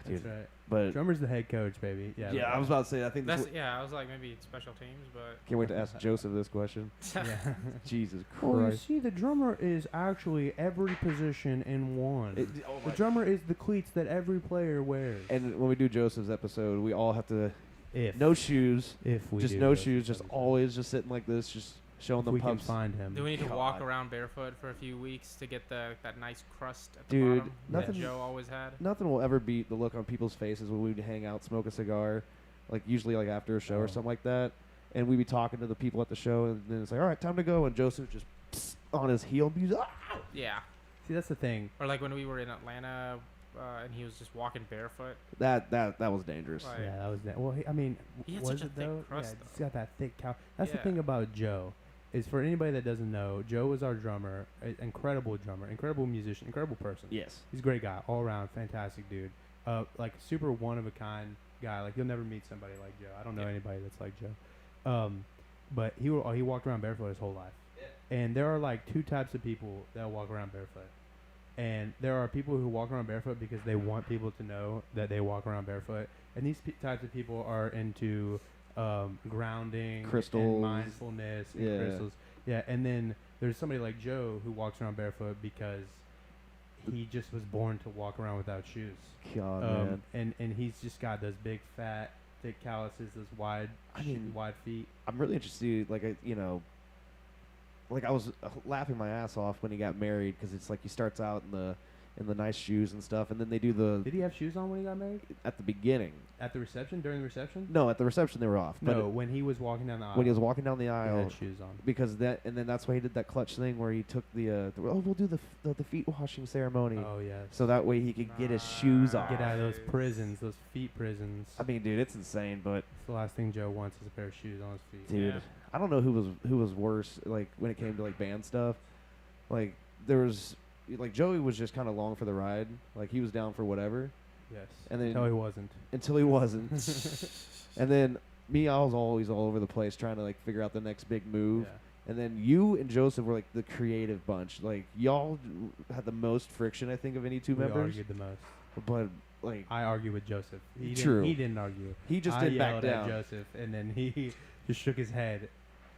dude. That's right. But Drummer's the head coach, baby. Yeah. yeah, I was about to say. I think That's I was like maybe special teams, but can't wait to ask Joseph this question. Yeah. Jesus Well, you Christ. see, the drummer is actually every position in one. The drummer is the cleats that every player wears. And when we do Joseph's episode, we all have to If no shoes, if we just do no Joseph's shoes, just episode. always just sitting like this, just showing If them we can pumps. find him. do we need to God. walk around barefoot for a few weeks to get that nice crust at the Dude, bottom that nothing- Joe always had? Nothing will ever beat the look on people's faces when we'd hang out, smoke a cigar, like usually like after a show or Oh. something like that, and we'd be talking to the people at the show, and then it's like, all right, time to go, and Joseph just on his heel, and he's Yeah. See, that's the thing. Or like when we were in Atlanta, and he was just walking barefoot. that was dangerous. Like, Yeah, that was that. Well, I mean, He had was such a it thick though? crust, Yeah, though. he's got that thick cow. That's the Yeah. thing about Joe. Is for anybody that doesn't know, Joe was our drummer, incredible drummer, incredible musician, incredible person. Yes. He's a great guy, all around, fantastic dude. Like super one of a kind guy. Like you'll never meet somebody like Joe. I don't know Yeah. anybody that's like Joe. But he walked around barefoot his whole life. Yeah. And there are like two types of people that walk around barefoot. And there are people who walk around barefoot because they want people to know that they walk around barefoot. And these types of people are into grounding, Crystals. and mindfulness, and Yeah. crystals. Yeah, and then there's somebody like Joe who walks around barefoot because he just was born to walk around without shoes. God, man. And he's just got those big fat thick calluses, those wide wide feet. I'm really interested, like like I was laughing my ass off when he got married because it's like he starts out in the nice shoes and stuff, and then they do Did he have shoes on when he got married? at the beginning. At the reception? During the reception? No, at the reception they were off. But No, when he was walking down the aisle. when he was walking down the he aisle, had shoes on. because and then that's why he did that clutch thing where he took we'll do the feet washing ceremony, Oh yeah. so that way he could get his shoes off. Get out of those Nice. prisons, those feet prisons. I mean, dude, it's insane, but It's the last thing Joe wants is a pair of shoes on his feet. dude, Yeah. I don't know who was worse, like when it came to like band stuff. Like there was like Joey was just kind of along for the ride, like he was down for whatever Yes. And then- no, he wasn't. until he wasn't. And then me, I was always all over the place trying to like figure out the next big move. Yeah. And then you and Joseph were like the creative bunch. Like y'all had the most friction, I think, of any two We members. argued the most. But like I argue with Joseph. True. He didn't argue. he just I didn't back yelled down. at Joseph, and then he just shook his head.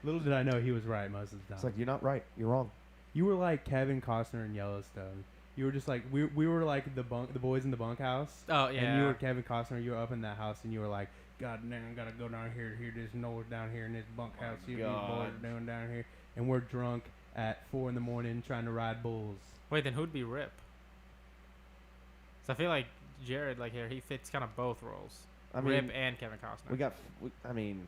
Little did I know he was right most of the time. It's like you're not right. You're wrong. You were like Kevin Costner in Yellowstone. You were just like we were like the boys in the bunkhouse. Oh yeah. And you were Kevin Costner. You were up in that house, and you were like, God damn, I gotta go down here to hear this noise down here in this bunkhouse. See what these boys God. are doing down here. And we're drunk at 4 a.m. trying to ride bulls. Wait, then who'd be Rip? So I feel like Jared, like here, he fits kind of both roles. I mean, Rip and Kevin Costner. I mean,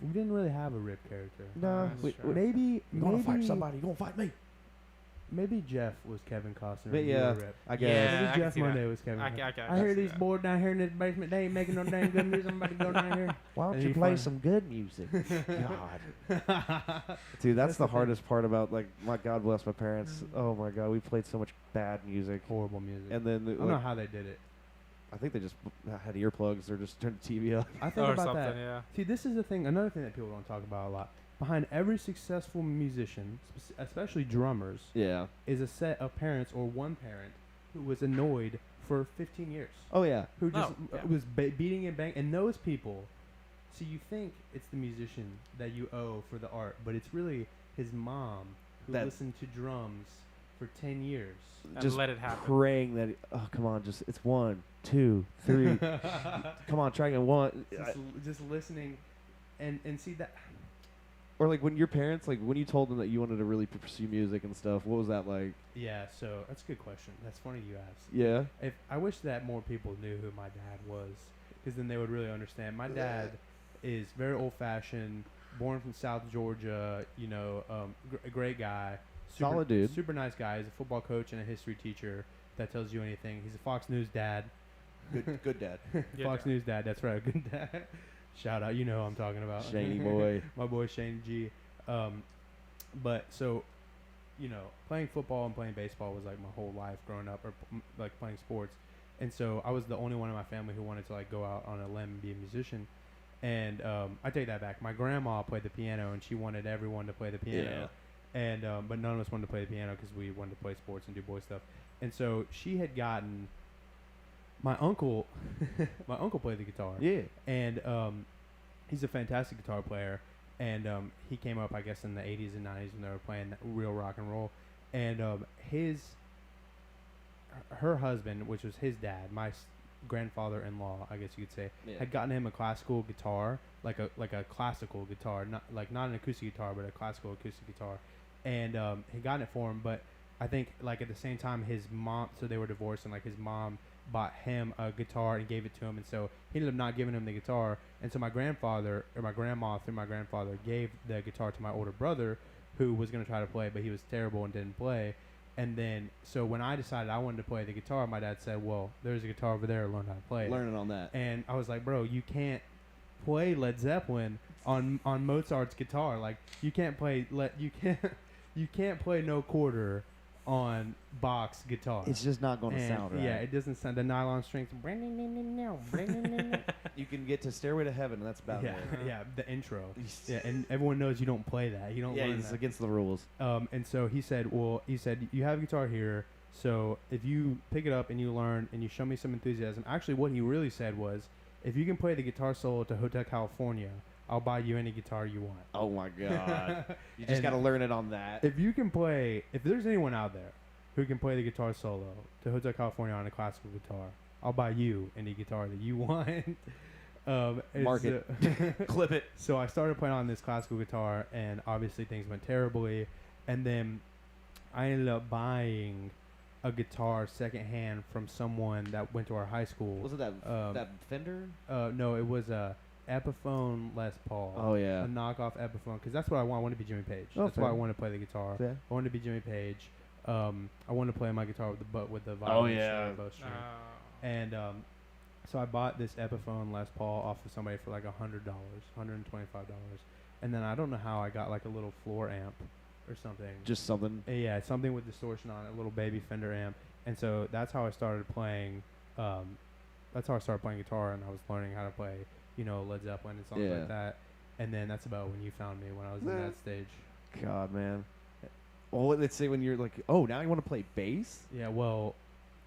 We didn't really have a Rip character. no. That's true. Maybe You gonna fight somebody? You gonna fight me? Maybe Jeff was Kevin Costner. But and you yeah, were Rip. I guess. Yeah, Maybe I can Jeff see that. Monday was Kevin. I Costner. can I hear see these that. boys down here in this basement. They ain't making no damn good music. I'm about to go down here. Why don't And you he play find- some good music? God, dude, that's the the thing. hardest part about like my God bless my parents. Oh my God, we played so much bad music, Horrible music. and then I don't know how they did it. I think they just had earplugs or just turned the TV up. I think Or about something, that. yeah. See, this is the thing. Another thing that people don't talk about a lot. Behind every successful musician, especially drummers, Yeah. is a set of parents or one parent who was annoyed for 15 years. Oh yeah. Who just Oh, yeah. was beating and bang. And those people, so you think it's the musician that you owe for the art, but it's really his mom who That- listened to drums for 10 years. And Just let it happen. praying that oh come on, just it's 1, 2, 3. Come on, try again. One. just listening and see that. Or like when your parents, like when you told them that you wanted to really pursue music and stuff, what was that like? Yeah, so that's a good question. That's funny you asked. Yeah. If I wish that more people knew who my dad was, because then they would really understand. My dad is very old-fashioned, born from South Georgia. You know, a great guy, Solid dude. super nice guy. He's a football coach and a history teacher. If that tells you anything. He's a Fox News dad. Good dad. Yeah, Fox yeah. News dad. That's right, good dad. Shout out, you know who I'm talking about. Shaney boy. My boy Shane G. But so, you know, playing football and playing baseball was like my whole life growing up, or like playing sports. And so I was the only one in my family who wanted to like go out on a limb and be a musician. And I take that back. My grandma played the piano, and she wanted everyone to play the piano. And but none of us wanted to play the piano because we wanted to play sports and do boy stuff. And so she had gotten my uncle. My uncle played the guitar. Yeah. And he's a fantastic guitar player. And he came up, I guess, in the 80s and 90s when they were playing real rock and roll. And her husband, which was his dad, my grandfather-in-law, I guess you could say, had gotten him a classical guitar, like a classical guitar, not an acoustic guitar, but a classical acoustic guitar. And he got it for him, but I think like at the same time his mom, so they were divorced, and like his mom bought him a guitar and gave it to him, and so he ended up not giving him the guitar. And so my grandfather, or my grandma through my grandfather, gave the guitar to my older brother, who was going to try to play, but he was terrible and didn't play. And then, so when I decided I wanted to play the guitar, my dad said, well, there's a guitar over there, learn how to play it. Learn it on that. And I was like, bro, you can't play Led Zeppelin on Mozart's guitar. Like, you can't play you can't play No Quarter on Bach's guitar. It's just not going to sound right. Yeah, it doesn't sound. The nylon strings. You can get to Stairway to Heaven, and that's about it. Yeah, the intro. Yeah, and everyone knows you don't play that. You don't. Yeah, learn it's that. against the rules. And so he said, you have a guitar here. So if you pick it up and you learn and you show me some enthusiasm, actually what he really said was, if you can play the guitar solo to Hotel California, I'll buy you any guitar you want. Oh my God. You just got to learn it on that. If there's anyone out there who can play the guitar solo to Hotel California on a classical guitar, I'll buy you any guitar that you want. Mark it. Clip it. So I started playing on this classical guitar, and obviously things went terribly. And then I ended up buying a guitar secondhand from someone that went to our high school. Was it that Fender? No, it was a Epiphone Les Paul. Oh yeah. A knockoff Epiphone, because that's what I want. I want to be Jimmy Page. Oh, that's why I want to play the guitar. Fair. I want to be Jimmy Page. I want to play my guitar with the violin string and bow string. And so I bought this Epiphone Les Paul off of somebody for like $100, $125, and then I don't know how I got like a little floor amp or something. Just something. Yeah, something with distortion on it, a little baby Fender amp, and so that's how I started playing. That's how I started playing guitar, and I was learning how to play, Led Zeppelin and songs like that. And then that's about when you found me, when I was in that stage. God, man. Well, let's say when you're like, oh, now you want to play bass? Yeah, well,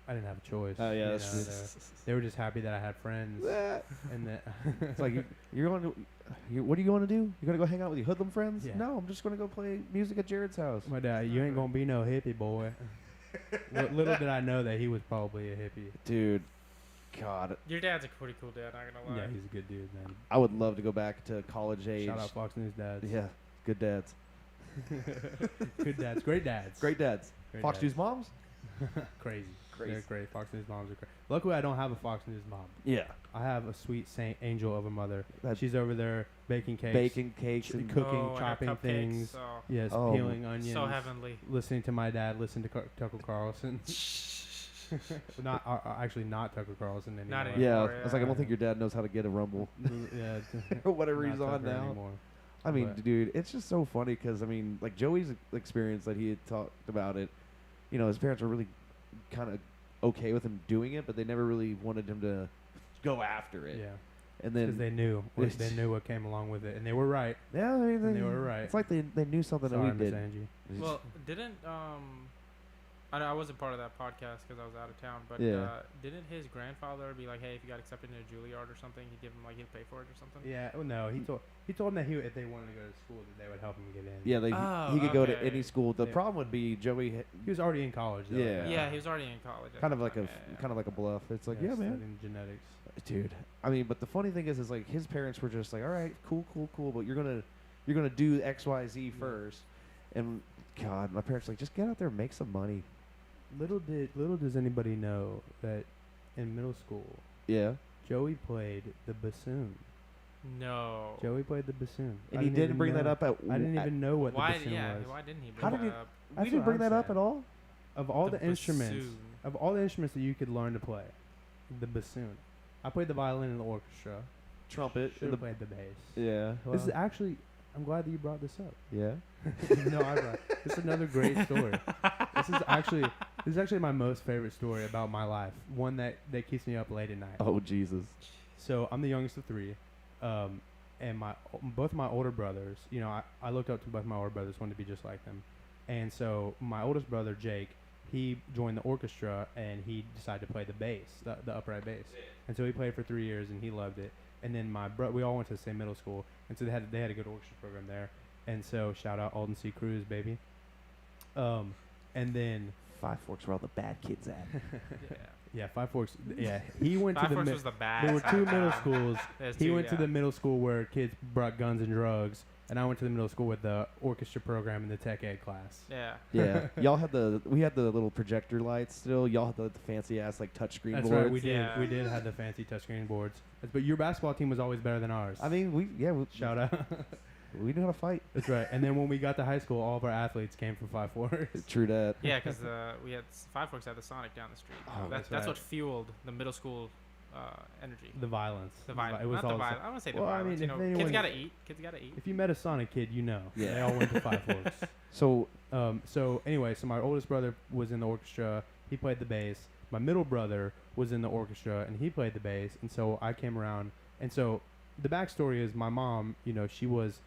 I didn't have a choice. Oh yeah, they were just happy that I had friends. And that it's like you're going to. What are you going to do? You're going to go hang out with your hoodlum friends? Yeah. No, I'm just going to go play music at Jared's house. My dad, you ain't going to be no hippie boy. Little did I know that he was probably a hippie. Dude, God. Your dad's a pretty cool dad, not gonna lie. Yeah, he's a good dude, man. I would love to go back to college age. Shout out Fox News dads. Yeah, good dads. Good dads. Great dads. Great dads. Great Fox dads. News moms? Crazy. Crazy. They're great. Fox News moms are great. Luckily, I don't have a Fox News mom. Yeah. I have a sweet saint angel of a mother. That She's over there baking cakes. Baking cakes and cooking, and her chopping cupcakes, things. oh, Yes, Oh. peeling onions. so heavenly. Listening to my dad listen to Tucker Carlson. Actually not Tucker Carlson anymore. Not Yeah, anymore, I was like, I don't think your dad knows how to get a rumble. Yeah. Or whatever not he's on Tucker now. anymore. I mean, But- dude, it's just so funny because, I mean, like Joey's experience that he had talked about it, his parents were really kind of okay with him doing it, but they never really wanted him to go after it. Yeah. And Because then, they knew. They knew what came along with it. And they were right. yeah, I mean, They were right. It's like they knew something Sorry, that we Miss did. Angie. Well, didn't I wasn't part of that podcast because I was out of town, but Yeah. didn't his grandfather be like, hey, if you got accepted into Juilliard or something, he'd give him he'd pay for it or something? Yeah. Oh, no. He told them that if they wanted to go to school, that they would help him get in. Yeah, he could go to okay. any school. The Yeah. problem would be Joey. He was already in college. Though, Yeah. Yeah, he was already in college. at Kind the of like time, kind of like a bluff. It's like, yeah, man, studying genetics. dude. I mean, but the funny thing is like his parents were just like, all right, cool, but you're gonna do X, Y, Z first. And God, my parents were like, just get out there and make some money. Little does anybody know that in middle school, Yeah. Joey played the bassoon. No. Joey played the bassoon. And he didn't bring that up at. I didn't even know what Why? the bassoon Yeah. was. Why didn't he bring How did that he- up? We That's didn't what bring I'm that up saying. at all. Of all the bassoon. instruments, that you could learn to play, the bassoon. I played the violin in the orchestra. Trumpet. Should have played the bass. Yeah. This is actually. I'm glad that you brought this up. Yeah. No, I brought. This is another great story. This is actually my most favorite story about my life. One that keeps me up late at night. Oh Jesus. So I'm the youngest of three. And both of my older brothers, you know, I looked up to both my older brothers, wanted to be just like them. And so my oldest brother, Jake, he joined the orchestra and he decided to play the bass, the upright bass. And so he played for 3 years and he loved it. And then we all went to the same middle school, and so they had a good orchestra program there. And so shout out Alden C. Cruz, baby. And then Five Forks where all the bad kids at. yeah, Five Forks. Yeah, he went Five to Forks was the bad. there were two middle schools. There's He two, went to yeah. the middle school where kids brought guns and drugs, and I went to the middle school with the orchestra program and the tech ed class. Yeah. Yeah, we had the little projector lights still. Y'all had the fancy ass like touchscreen That's boards. right, we did. Yeah. We did have the fancy touchscreen boards. But your basketball team was always better than ours. I mean, we Shout out. we knew how to fight. That's right. And then when we got to high school, all of our athletes came from Five Forks. True that. Yeah, because we had Five Forks had the Sonic down the street. Oh, that's right. what fueled the middle school energy. The violence. The violence. It was Not all the violence. I want to say the Well, I violence. mean, you if know, anyone- kids gotta eat. Kids gotta eat. If you met a Sonic kid, you know. Yeah. They all went to Five Forks. So So anyway, so my oldest brother was in the orchestra. He played the bass. My middle brother was in the orchestra, and he played the bass. And so I came around. And so the backstory is my mom, you know, she wasn't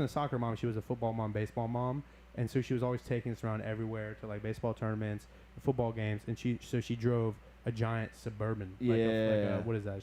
a soccer mom. She was a football mom, baseball mom. And so she was always taking us around everywhere to like baseball tournaments, football games. And she drove a giant Suburban. Like Yeah. what is that?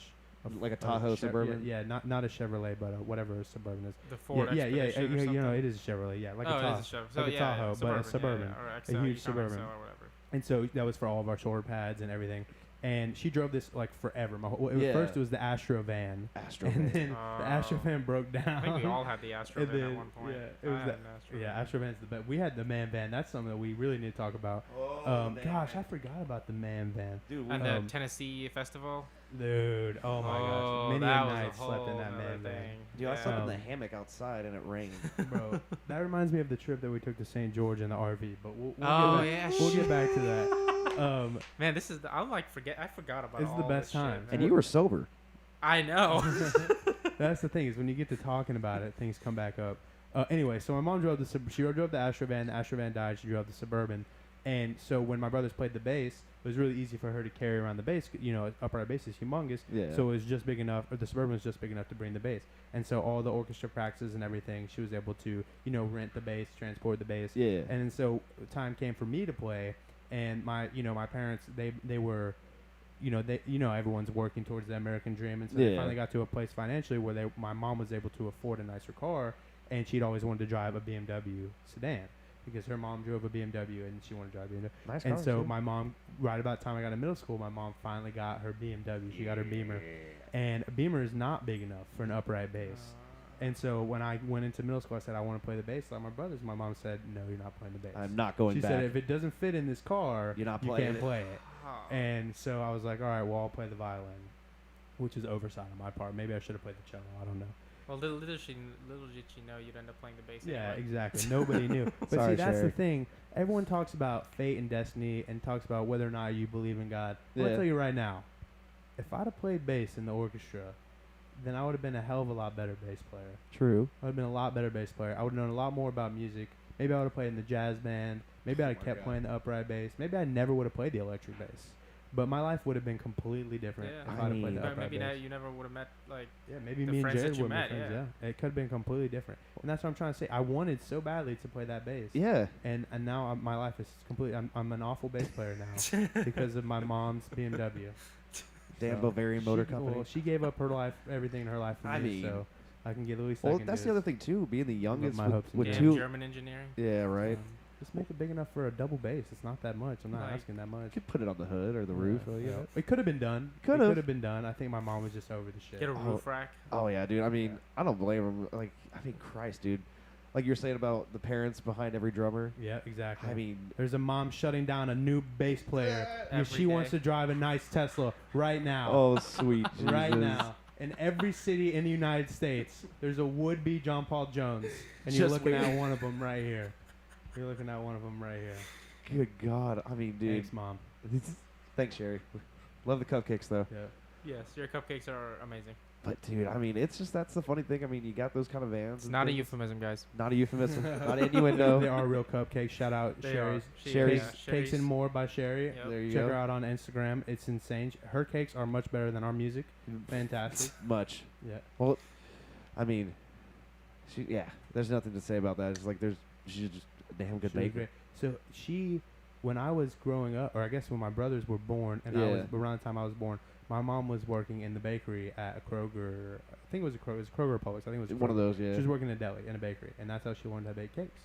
like a Tahoe Suburban. Yeah, not a Chevrolet, but whatever a Suburban is. The Ford Expedition or you know, something. it is a Chevrolet. Yeah, like oh, a Tahoe. it is a Chevrolet. So like a yeah, Tahoe, but a Suburban. Yeah, or A XL, huge Yukon Suburban. XL or whatever. And so that was for all of our shoulder pads and everything. And she drove this like forever. Yeah. First it was the Astro van, Astro. and then the Astro Oh. van broke down. I think we all had the Astro And van at then, one point. yeah, it was I had the- an Astro Yeah, van. Astro van's the best. We had the man van. That's something that we really need to talk about. Gosh, I forgot about the man van. Dude, And Um, the Tennessee Festival. Dude, oh my gosh, many that a was night a slept in whole that nother man van. thing. dude, I slept in the Um, hammock outside and it rained. Bro, that reminds me of the trip that we took to St. George in the RV. But we'll Oh, get yeah, back, we'll get back to that. Man, this is I'm like I forgot about It's the all best this shit, time. And man. you were sober. I know. That's the thing is when you get to talking about it, things come back up. Anyway, so my mom drove she drove the Astro van. The Astro van died. She drove the Suburban, and so when my brothers played the bass, it was really easy for her to carry around the bass. You know, upright bass is humongous, Yeah. so it was just big enough, or the Suburban was just big enough to bring the bass. And so all the orchestra practices and everything, she was able to, you know, rent the bass, transport the bass. Yeah. And then so time came for me to play, and my parents they were, everyone's working towards the American dream, and so they Yeah. finally got to a place financially where my mom was able to afford a nicer car, and she'd always wanted to drive a BMW sedan because her mom drove a BMW and she wanted to drive a BMW. Nice And car, so too. my mom, right about the time I got in middle school, my mom finally got her BMW. She got her Beamer, and a Beamer is not big enough for an upright bass. And so when I went into middle school, I said I want to play the bass like my brothers. My mom said, "No, you're not playing the bass." I'm not going She back. said, "If it doesn't fit in this car, You're not you playing can't it." play it." Oh. And so I was like, "All right, well, I'll play the violin," which is oversight on my part. Maybe I should have played the cello. I don't know. Well, little did she know you'd end up playing the bass. Yeah, anyway. exactly. Nobody knew. But Sorry, see, that's Sherry. the thing. Everyone talks about fate and destiny and talks about whether or not you believe in God. I'm Yeah. gonna tell you right now, if I'd have played bass in the orchestra, then I would have been a hell of a lot better bass player. True. I would have been a lot better bass player. I would have known a lot more about music. Maybe I would have played in the jazz band. Maybe I'd have kept playing the upright bass. Maybe I never would have played the electric bass. But my life would have been completely different Yeah. if I I'd have played mean- the But upright maybe bass. you never would have met like. Yeah, maybe the me and friends that Jared you would be met, friends. yeah. Yeah, it could have been completely different, and that's what I'm trying to say. I wanted so badly to play that bass. Yeah. And now my life is completely. I'm an awful bass player now because of my mom's BMW. Damn So Bavarian Motor she, Company. Well, she gave up her life, everything in her life for I me, mean- so I can get at least. Well, I can that's do the other this. thing too. Being the youngest my with, hopes and with dreams. Damn two. German engineering. Yeah, right. Just make it big enough for a double bass. It's not that much. I'm not Like- asking that much. You could put it on the hood or the roof. Yeah, Or, you know. It could have been done. Could've. It could have been done. I think my mom was just over the shit. Get a Oh. roof rack. Oh yeah, dude. I mean, I don't blame him. Like, I mean, Christ, dude. Like you're saying about the parents behind every drummer. Yeah, exactly. I mean, There's a mom shutting down a new bass player because Every she wants day. to drive a nice Tesla right now. oh sweet Jesus. Right now. In every city in the United States, there's a would-be John Paul Jones, and you're Just looking wait. at one of them right here. You're looking at one of them right here. Good God. I mean, dude. Thanks, Mom. Thanks, Sherry. Love the cupcakes though. Yeah. Yes, your cupcakes are amazing. But dude, I mean, it's just that's the funny thing. I mean, you got those kind of vans. It's and not a things. euphemism, guys. Not a euphemism. Not innuendo. They are real cupcakes. Shout out They Sherry's. are. Sherry's Cakes and More by Sherry. Yep. There you Check go. her out on Instagram. It's insane. Her cakes are much better than our music. Fantastic. Much. Yeah. Well, I mean, yeah. There's nothing to say about that. It's like she's just a damn good She was baker. great. So when I was growing up, or I guess when my brothers were born, and around the time I was born, my mom was working in the bakery at a Kroger. I think it was a Kroger. It was Kroger Publix. I think it was a One of Kroger. those, yeah. She was working in a deli, in a bakery, and that's how she learned how to bake cakes.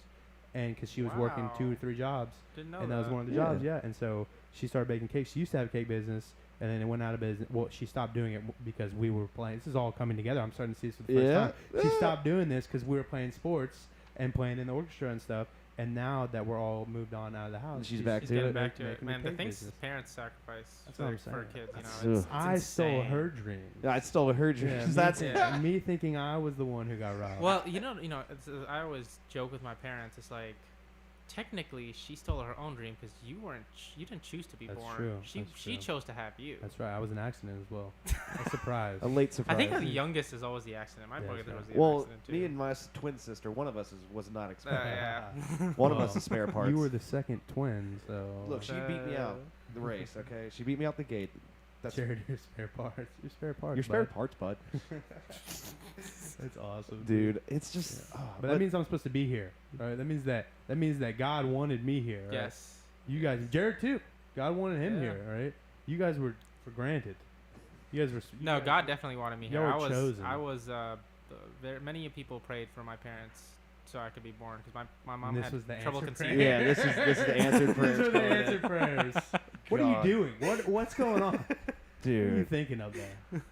And because she was working Wow. 2 or 3 jobs, Didn't know and that. that was one of the Yeah. jobs, yeah. And so she started baking cakes. She used to have a cake business, and then it went out of business. Well, she stopped doing it because we were playing. This is all coming together. I'm starting to see this for the first time. She stopped doing this because we were playing sports and playing in the orchestra and stuff. And now that we're all moved on out of the house, She's back She's to getting it. back to it. making Man, the cake things business. parents sacrifice That's what I'm for saying. kids, you That's know. true. It's I stole insane. her dreams. Yeah, I stole her Yeah, dreams. me, That's Yeah. me thinking I was the one who got robbed. Well, you know, it's, I always joke with my parents. It's like, technically, she stole her own dream because you didn't choose to be That's born. true. She That's she true. chose to have you. That's right. I was an accident as well. A surprise. a late I surprise. think the youngest is always the accident. My Yeah, brother that's was right. the well, accident too. me and my twin sister, one of us was not expecting. yeah. One of Well, us is spare parts. You were the second twin, so Look, she beat me out the race. Okay, she beat me out the gate. That's shared your spare parts. Your spare parts. your spare bud. parts, bud. That's awesome, Dude, it's just. Yeah. Oh, But that means I'm supposed to be here, right? That means that God wanted me here. Right? Yes. You guys, Jared too. God wanted him Yeah. here, right? You guys were for granted. You guys were. You No, guys- God definitely wanted me here. Y'all were chosen. Many people prayed for my parents so I could be born because my mom And this had was the trouble answered conceiving. prayer. Yeah, this is the answered prayers. These are the coming in. answered prayers. What are God. you doing? What's going on? What are you Dude? thinking of there?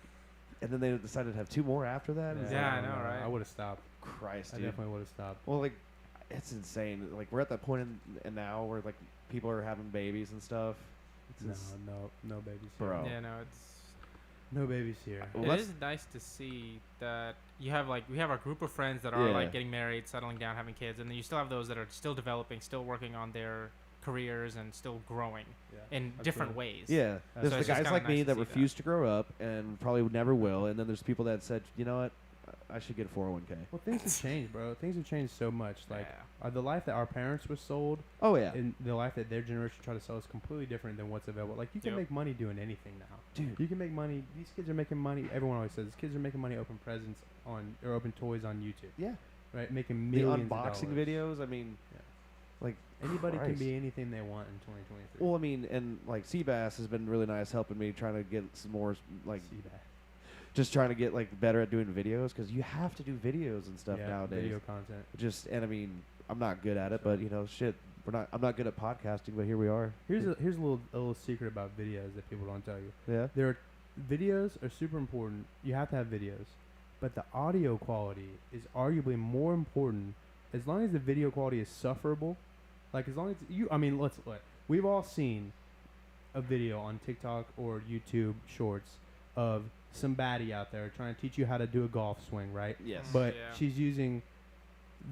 And then they decided to have 2 more after that. It's Yeah, like, I know, right? I would have stopped. Christ, I dude. definitely would have stopped. Well, like, it's insane. Like, we're at that point in now where like people are having babies and stuff. It's No, just- no babies Bro. here. Yeah, no, it's. No babies here. Well, It that's- is nice to see that we have our group of friends that are Yeah. like getting married, settling down, having kids, and then you still have those that are still developing, still working on their careers and still growing in different ways. Yeah, there's So the it's just guys kinda like nice me to that see refuse to grow up and probably never will, and then there's people that said, you know what, I should get a 401k. Well, things have changed, bro. Things have changed so much. Like, the life that our parents were sold Oh yeah, and the life that their generation tried to sell is completely different than what's available. Like, you can Yep. make money doing anything now. dude. You can make money. These kids are making money. Everyone always says kids are making money open presents or open toys on YouTube, Yeah, right? Making the millions unboxing of dollars. videos. I mean, Yeah. like Anybody can Christ. be anything they want in 2023. Well, I mean, and like Seabass has been really nice helping me trying to get some more like See that. just trying to get like better at doing videos because you have to do videos and stuff Yeah, nowadays. video content. Just and I mean, I'm not good at it, but you know, shit, I'm not good at podcasting, but here we are. Here's a little secret about videos that people don't tell you. Yeah. Videos are super important. You have to have videos, but the audio quality is arguably more important. As long as the video quality is sufferable, like as long as we've all seen a video on TikTok or YouTube Shorts of some baddie out there trying to teach you how to do a golf swing, right? Yes. But Yeah. she's using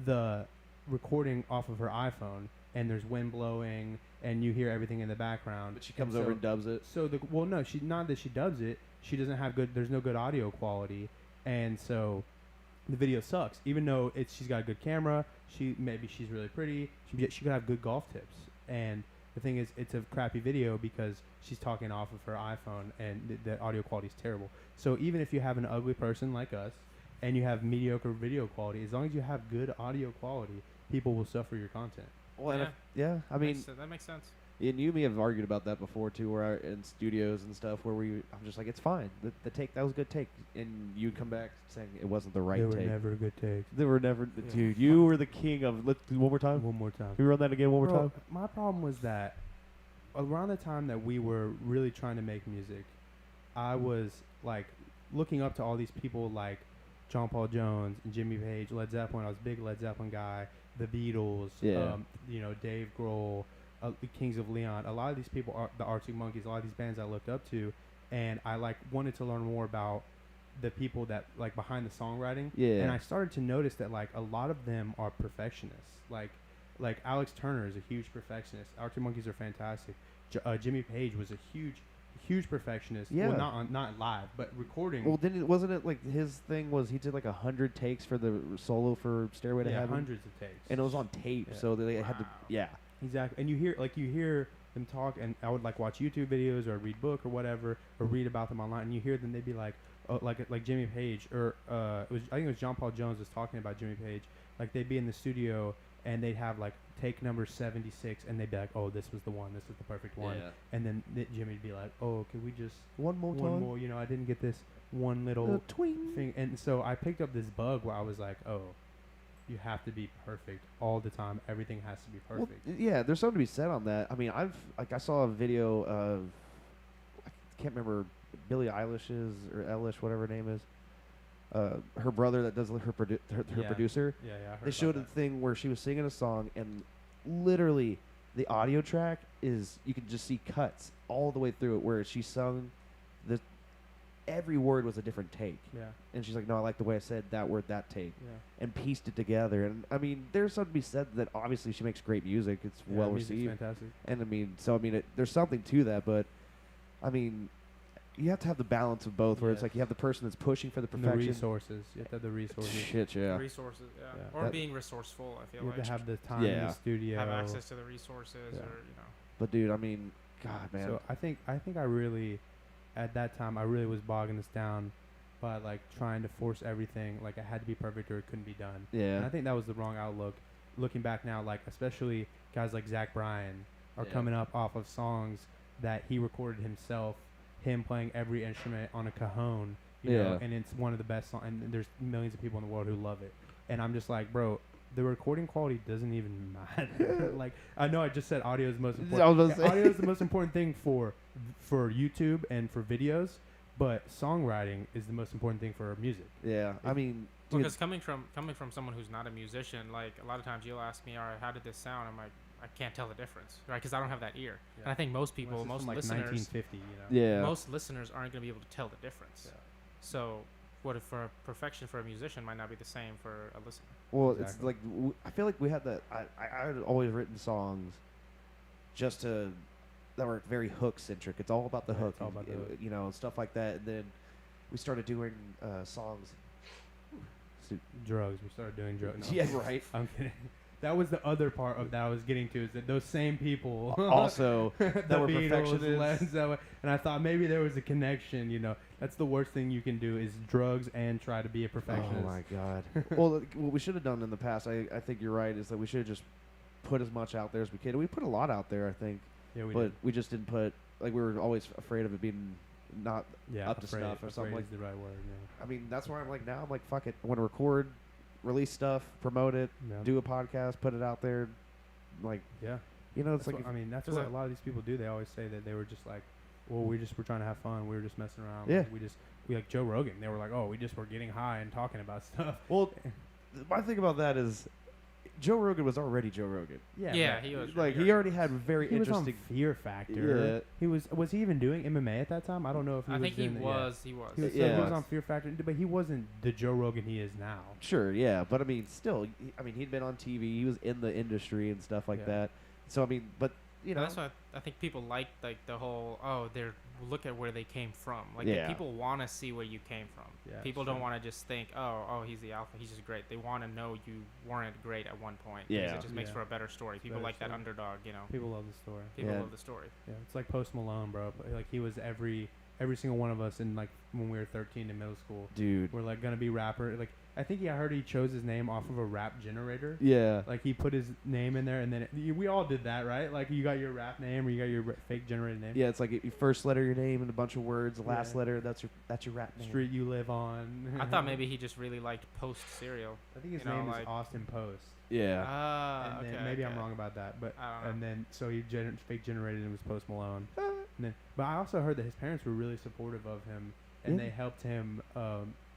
the recording off of her iPhone, and there's wind blowing, and you hear everything in the background. But she comes And over so- and dubs it. So no, she not that she dubs it. She doesn't have good. There's no good audio quality, and so the video sucks. Even though she's got a good camera, she's really pretty. She could have good golf tips. And the thing is, it's a crappy video because she's talking off of her iPhone, and the audio quality is terrible. So even if you have an ugly person like us, and you have mediocre video quality, as long as you have good audio quality, people will suffer your content. Well, and Yeah. I mean, that makes sense. and you and me have argued about that before too, where in studios and stuff, where I'm just like, it's fine. The take that was a good take, and you'd come back saying it wasn't the right They were take. never a good take. They were never, Yeah. dude. You were the king of. Let's do one more time. One more time. Can we run that again one more Bro, time? my problem was that around the time that we were really trying to make music, I was like looking up to all these people like John Paul Jones and Jimmy Page, Led Zeppelin. I was a big Led Zeppelin guy. The Beatles, Yeah. Dave Grohl, the Kings of Leon. A lot of these people are the Arctic Monkeys. A lot of these bands I looked up to, and I like wanted to learn more about the people that like behind the songwriting. Yeah. And I started to notice that like a lot of them are perfectionists. Like Alex Turner is a huge perfectionist. Arctic Monkeys are fantastic. Jimmy Page was a huge perfectionist. Yeah. Well, not live, but recording. Well, wasn't it like his thing was he did like 100 takes for the solo for Stairway to yeah, Heaven, hundreds of takes. and it was on tape, Yeah. so they had to. Wow. Yeah. Exactly, and you hear them talk, and I would like watch YouTube videos or read book or whatever, or read about them online, and you hear them. They'd be like, oh, like Jimmy Page, or I think it was John Paul Jones was talking about Jimmy Page. Like they'd be in the studio and they'd have like take number 76, and they'd be like, oh, this was the one, this is the perfect one, Yeah. and then Jimmy'd be like, oh, can we just One more. You know, I didn't get this one little twing. thing, and so I picked up this bug where I was like, oh. You have to be perfect all the time. Everything has to be Well, perfect. yeah, there's something to be said on that. I mean, I saw a video of, I can't remember, Billie Eilish's or Eilish, whatever her name is. Her brother that does her Yeah. producer. Yeah, I heard They showed a about thing where she was singing a song, and literally the audio track is, you can just see cuts all the way through it where she sung the every word was a different take. that. Yeah, And she's like, no, I like the way I said that word, that take. yeah. And pieced it together. And I mean, there's something to be said that obviously she makes great music. It's Yeah, well music's received. fantastic. And I mean, so I mean, there's something to that. But I mean, you have to have the balance of both, where it's Yes. like you have the person that's pushing for the And the perfection. resources. You have to have the resources. Shit, yeah. Resources, yeah. Yeah. Or That- being resourceful, I feel You have like. to have the time in Yeah. the studio. Have access to the resources, Yeah. or, you know. But dude, I mean, God, man. So I think I really, at that time, I really was bogging this down by like trying to force everything. Like it had to be perfect or it couldn't be done. yeah. And I think that was the wrong outlook. Looking back now, like especially guys like Zach Bryan are Yeah. coming up off of songs that he recorded himself, him playing every instrument on a cajon, you know, Yeah. and it's one of the best songs. And there's millions of people in the world who love it. And I'm just like, bro, the recording quality doesn't even matter. Like I know I just said audio is the most important. I was gonna say. Audio is the most important thing for YouTube and for videos, but songwriting is the most important thing for music. Yeah. I mean, dude, Because coming from someone who's not a musician, like a lot of times you'll ask me, all right, how did this sound? I'm like, I can't tell the difference, right? Because I don't have that ear. Yeah. And I think most people, Unless it's most from, like listeners, 1950, you know. yeah. most listeners aren't going to be able to tell the difference. Yeah. So, what if for perfection for a musician might not be the same for a listener? Well, it's Exactly. like I feel like we had that. I had always written songs just to that were very hook centric. It's all about the Right, hook, it's all about the hook. you know, stuff like that. And then we started doing songs. Drugs. We started doing drugs. No, Yeah, right. I'm kidding. That was the other part of that I was getting to, is that those same people Also, the that were Beatles, perfectionists. Led Zeppelin, and I thought maybe there was a connection. You know, that's the worst thing you can do is drugs and try to be a perfectionist. Oh my god. Well, what we should have done in the past, I think you're right, is that we should have just put as much out there as we could. We put a lot out there, I think, Yeah, we but did. we just didn't put. Like we were always afraid of it being not. Yeah, up to afraid, snuff or something afraid like- is the right word. I mean, that's where I'm like now. I'm like, fuck it. I want to record, release stuff, promote it, Yeah. do a podcast, put it out there. Like, Yeah. you know, it's That's like what, I mean, that's Does what that- a lot of these people do. They always say that they were just like, well, we were trying to have fun. We were just messing around. Yeah. Like, we like Joe Rogan. They were like, oh, we just were getting high and talking about stuff. well, my thing about that is, Joe Rogan was already Joe Rogan. Yeah, but he was. Like really he already had very he was on interesting. Fear Factor. Yeah. He was he even doing MMA at that time? I don't know if he I was think he doing it, was. He was. He was, so Yeah. he was on Fear Factor, but he wasn't the Joe Rogan he is now. Sure, yeah, but I mean, still, I mean, he'd been on TV. He was in the industry and stuff like Yeah. that. So I mean, but you know, That's why I think people like the whole they're look at where they came from. Like Yeah. people want to see where you came from. Yeah, People sure. don't want to just think he's the alpha, he's just great. They want to know you weren't great at one point. Because Yeah. it just makes Yeah. for a better story. People Better like that story. underdog, you know. People love the story. People Yeah. love the story. Yeah, it's like Post Malone, bro. But, like he was every single one of us in like when we were 13 in middle school. dude, We're like gonna be rapper. Like I think I heard he chose his name off of a rap generator. yeah, Like he put his name in there, and then we all did that, right? Like you got your rap name or you got your fake generated name. yeah. It's like your first letter, your name, and a bunch of words. The last Yeah. letter, that's your rap name. Street you live on. I thought maybe he just really liked Post cereal. I think his you know, name is like- Austin Post. Yeah, And Okay. then maybe I'm okay. wrong about that, but I don't know. and then so he fake generated and was Post Malone. And then, but I also heard that his parents were really supportive of him, and Yeah. they helped him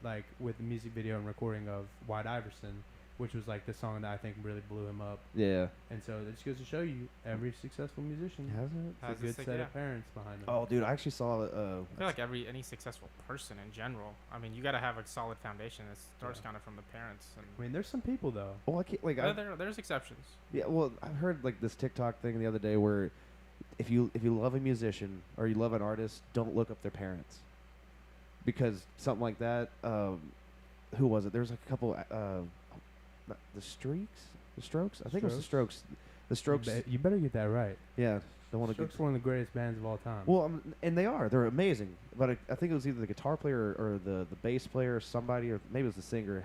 like with the music video and recording of White Iverson, which was like the song that I think really blew him up. yeah. And so that just goes to show you, every successful musician Hasn't it? has Has a good this, set yeah. of parents behind them. Oh, dude, I actually saw. I feel like any successful person in general. I mean, you got to have a solid foundation. It starts Yeah. kind of from the parents. I And mean, there's some people though. well, I can't like. there's exceptions. Yeah, well, I heard like this TikTok thing the other day where if you love a musician or you love an artist, don't look up their parents, because something like that. Who was it? There was like a couple. The Strokes. I think it was the Strokes. The Strokes. You better get that right. Yeah, don't want to Strokes are one of the greatest bands of all time. Well, and they are. They're amazing. But I think it was either the guitar player or the bass player or somebody, or maybe it was the singer,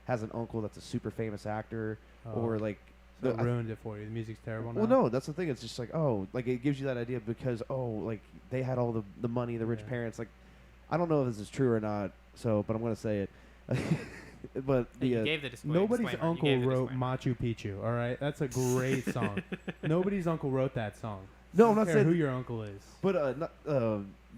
has an uncle that's a super famous actor, or like. So it ruined it for you. The music's terrible now. Well, no, that's the thing. It's just like, oh, like it gives you that idea because, like they had all the money, the rich parents. Like, I don't know if this is true or not. So, but I'm gonna say it. But you gave the nobody's disclaimer. uncle wrote Machu Picchu. All right, that's a great song. Nobody's uncle wrote that song. No, I'm not care saying who your uncle is. But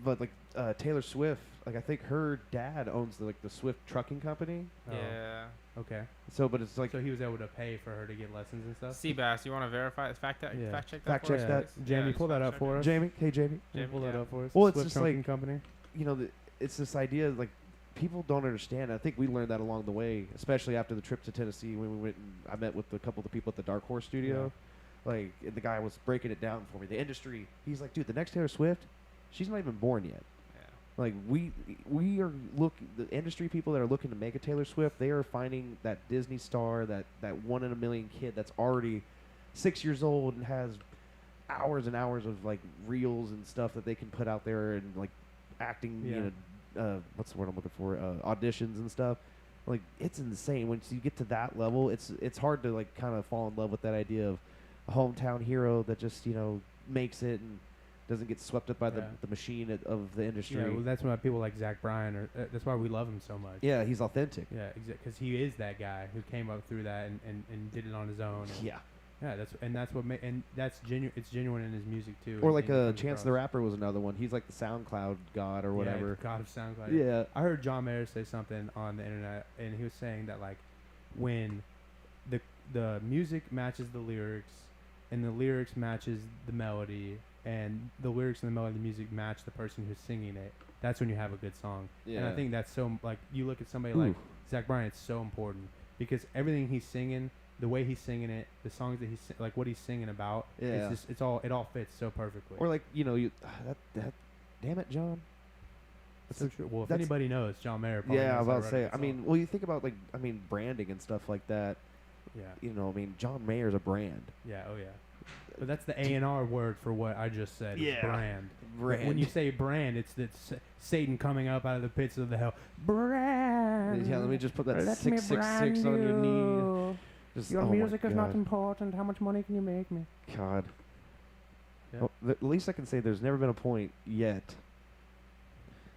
but like Taylor Swift, like I think her dad owns the Swift trucking company. Yeah. Okay. So, but it's like so he was able to pay for her to get lessons and stuff. Seabass, you want to verify fact check that? Fact for check us, that. please? Jamie, just pull that fact up check for it. us. Jamie. Hey, Jamie. Pull that up for us. Well, it's Swift just Trucking like company. You know, it's this idea like people don't understand. I think we learned that along the way, especially after the trip to Tennessee when we went and I met with a couple of the people at the Dark Horse studio. Like, and the guy was breaking it down for me. The industry, he's like, dude, the next Taylor Swift, she's not even born yet. Like we are the industry people that are looking to make a Taylor Swift, they are finding that Disney star, that 1 in a million kid that's already 6 years old and has hours and hours of like reels and stuff that they can put out there and like acting, you know, what's the word I'm looking for? Auditions and stuff. Like it's insane. Once you get to that level, it's hard to like kind of fall in love with that idea of a hometown hero that just, you know, makes it and doesn't get swept up by the machine of the industry. Yeah, well, that's why people like Zach Bryan, or that's why we love him so much. Yeah, he's authentic. Yeah, because he is that guy who came up through that and did it on his own. Yeah, that's what that's genuine. It's genuine in his music too. Or like Chance the Rapper was another one. He's like the SoundCloud god or whatever. Yeah, god of SoundCloud. Yeah, I heard John Mayer say something on the internet, and he was saying that like when the music matches the lyrics, and the lyrics matches the melody, and the lyrics and the melody of the music match the person who's singing it, that's when you have a good song. Yeah. And I think that's so, like, you look at somebody like Zach Bryan, it's so important because everything he's singing, the way he's singing it, the songs that he's like what he's singing about, it all fits so perfectly. Or like, you know, that damn it, John. That's so true. Well, if anybody knows, John Mayer. Yeah, I was about to say. I mean, well, you think about branding and stuff like that. Yeah. You know, I mean, John Mayer's a brand. Yeah. Oh yeah. But that's the A&R word for what I just said. Yeah. Brand. When you say brand, it's Satan coming up out of the pits of the hell. Brand. Yeah, let me just put that 666 on your knee. Just, your music is not important. How much money can you make me? God. Yeah. Well, at least I can say there's never been a point yet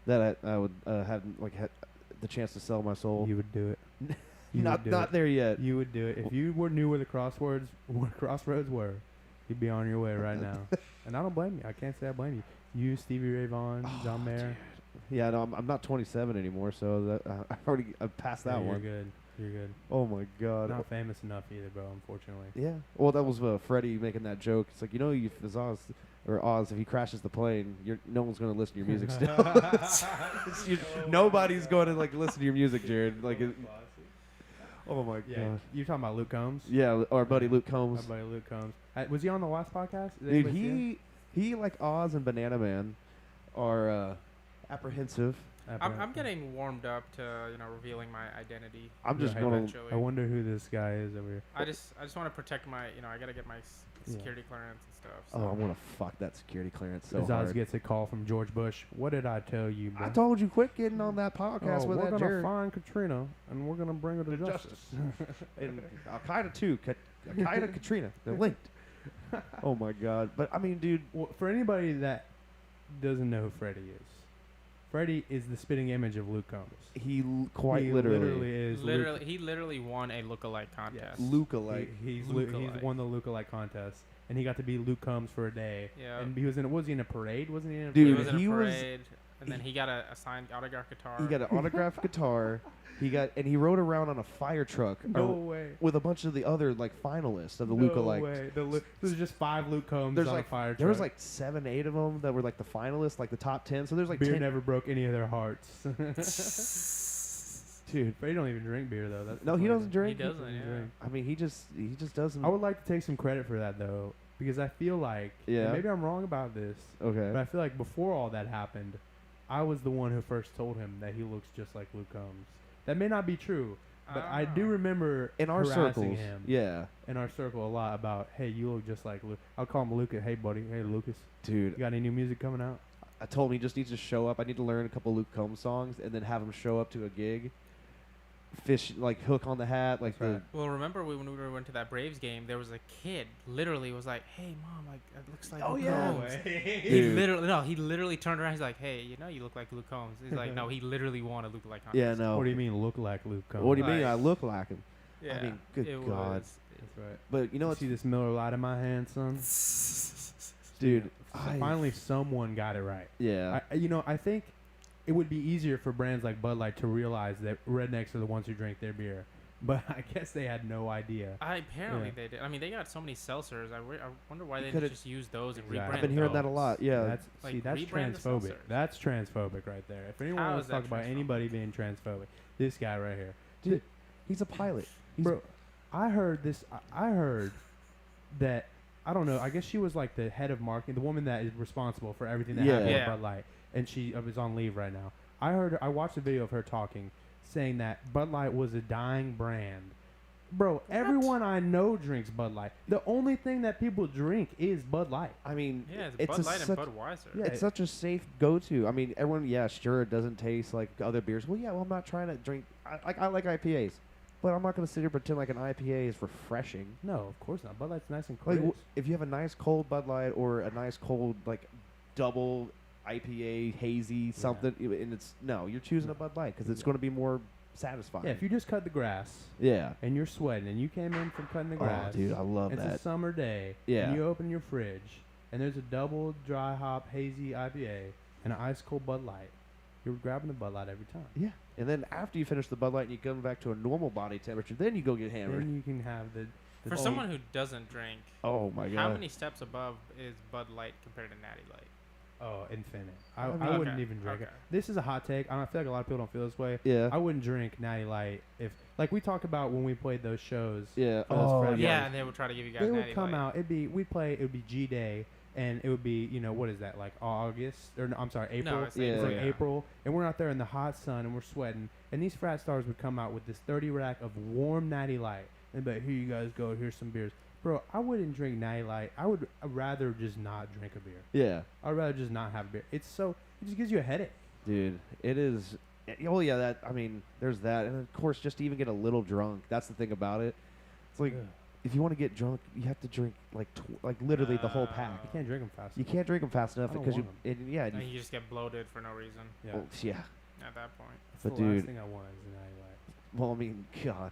that I would have had the chance to sell my soul. You would do it. Not there yet. You would do it if you knew where the crossroads were. You'd be on your way right now. And I don't blame you. I can't say I blame you. You, Stevie Ray Vaughan, John Mayer. Dude. Yeah, no, I'm not 27 anymore, so that I've passed that one. You're good. Oh my God. Not famous enough either, bro. Unfortunately. Yeah. Well, that was Freddie making that joke. It's like, you know, if Oz, if he crashes the plane, no one's going to listen to your music still. Nobody's going to like listen to your music, Jared. Like. Oh my God! You talking about Luke Combs? Yeah, our buddy Luke Combs. Our buddy Luke Combs. Was he on the last podcast? Dude, he like Oz and Banana Man are apprehensive. I'm getting warmed up to revealing my identity. I'm just going to. I wonder who this guy is over here. I just want to protect my I gotta get my security clearance and stuff. So. Oh, I want to fuck that security clearance so hard. hard. Oz gets a call from George Bush. What did I tell you, bro? I told you, quit getting on that podcast with that jerk. We're gonna find Katrina and we're gonna bring her to justice. And Al-Qaeda too. Al-Qaeda, Katrina, they're linked. Oh my God! But I mean, dude, for anybody that doesn't know who Freddie is. Freddie is the spitting image of Luke Combs. He literally is. He literally won a lookalike contest. Yes. Lookalike. He's won the lookalike contest, and he got to be Luke Combs for a day. Yeah. And he was in. Was he in a parade? Wasn't he in a Dude, parade? He was in a parade, and then he got a signed autographed guitar. He got an autographed guitar. He rode around on a fire truck. No way. With a bunch of the other finalists of the lookalike. No way. There's just 5 Luke Combs on a fire truck. There was 7, 8 of them that were the finalists, the top 10. So there's beer 10. Never broke any of their hearts. Dude, but he don't even drink beer though. No, he doesn't drink. He doesn't. Yeah. I mean, he just doesn't. I would like to take some credit for that though. because I feel like, Yeah. and maybe I'm wrong about this, Okay. but I feel like before all that happened, I was the one who first told him that he looks just like Luke Combs. That may not be true, but I do remember In our harassing circles. him Yeah. in our circle a lot about, hey, you look just like Luke. I'll call him Lucas. Hey, buddy. Hey, Lucas. Dude, You got any new music coming out? I told him he just needs to show up. I need to learn a couple Luke Combs songs and then have him show up to a gig. Fish, like, hook on the hat. Like, That's right. Well, remember when we went to that Braves game, there was a kid literally was like, "Hey, mom, like it looks like Oh, Luke yeah. Combs." He Dude. he literally turned around. He's like, "Hey, you know, you look like Luke Combs." He's like, "No, he literally wanted to look like." Yeah, no. What do you mean look like Luke Combs? What do you mean? Like- I look like him. Yeah, I mean, good it God. was- That's right. But you know You what's... see this Miller Lite in my hand, son? Dude, Finally, someone got it right. Yeah. I think it would be easier for brands like Bud Light to realize that rednecks are the ones who drink their beer. But I guess they had no idea. Apparently Yeah. they did. I mean, they got so many seltzers. I wonder why they could've- didn't just use those and Exactly. rebrand I've been hearing that a those. lot. Yeah. Like, That's rebrand the transphobic. seltzers. That's transphobic right there. If anyone How wants is to talk that about transphobic? anybody being transphobic, this guy right here. Dude, he's a pilot. Bro, I heard this. I heard that, I don't know, I guess she was like the head of marketing, the woman that is responsible for everything that happened Yeah. at Bud Light, and she is on leave right now. I watched a video of her talking, saying that Bud Light was a dying brand. Bro, everyone I know drinks Bud Light. The only thing that people drink is Bud Light. I mean, Yeah, it's Bud a Light and such- Budweiser. Yeah. it's such a safe go-to. I mean, everyone, yeah, sure, it doesn't taste like other beers. Well, yeah, well, I'm not trying to drink. I like IPAs, but I'm not going to sit here and pretend like an IPA is refreshing. No, of course not. Bud Light's nice and Like, crisp. if you have a nice cold Bud Light or a nice cold, like, double IPA, hazy, something, and you're choosing a Bud Light because it's Yeah. going to be more satisfying. Yeah, if you just cut the grass Yeah. and you're sweating and you came in from cutting the grass, Oh, dude, I love it's a that. summer day, Yeah. and you open your fridge and there's a double dry hop hazy IPA and an ice cold Bud Light, you're grabbing the Bud Light every time. Yeah. And then after you finish the Bud Light and you come back to a normal body temperature, then you go get hammered. Then you can have the For someone who doesn't drink, Oh, my God. how many steps above is Bud Light compared to Natty Light? infinite. I Okay, wouldn't even drink it. okay. This is a hot take. I feel like a lot of people don't feel this way. Yeah. I wouldn't drink Natty Light if, like we talked about when we played those shows. Yeah. for those Fred Yeah, Boys. and they would try to give you guys They would Natty come Light. out. It would be G Day, and it would be, what is that, like August or no, I'm sorry, April. No, it's Yeah. It's April. like April, and we're out there in the hot sun and we're sweating, and these frat stars would come out with this 30 rack of warm Natty Light and be like, here you guys go, here's some beers. Bro, I wouldn't drink Natty Light. I'd rather just not drink a beer. Yeah. I'd rather just not have a beer. It just gives you a headache. Dude, it is. Oh, yeah, there's that. And of course, just to even get a little drunk, that's the thing about it. It's like, if you want to get drunk, you have to drink, like literally the whole pack. You can't drink them fast. You can't drink them fast enough I don't because want And you just get bloated for no reason Yeah. well, yeah. at that point. That's But the last dude, thing I want is a Natty Light. well, I mean, God.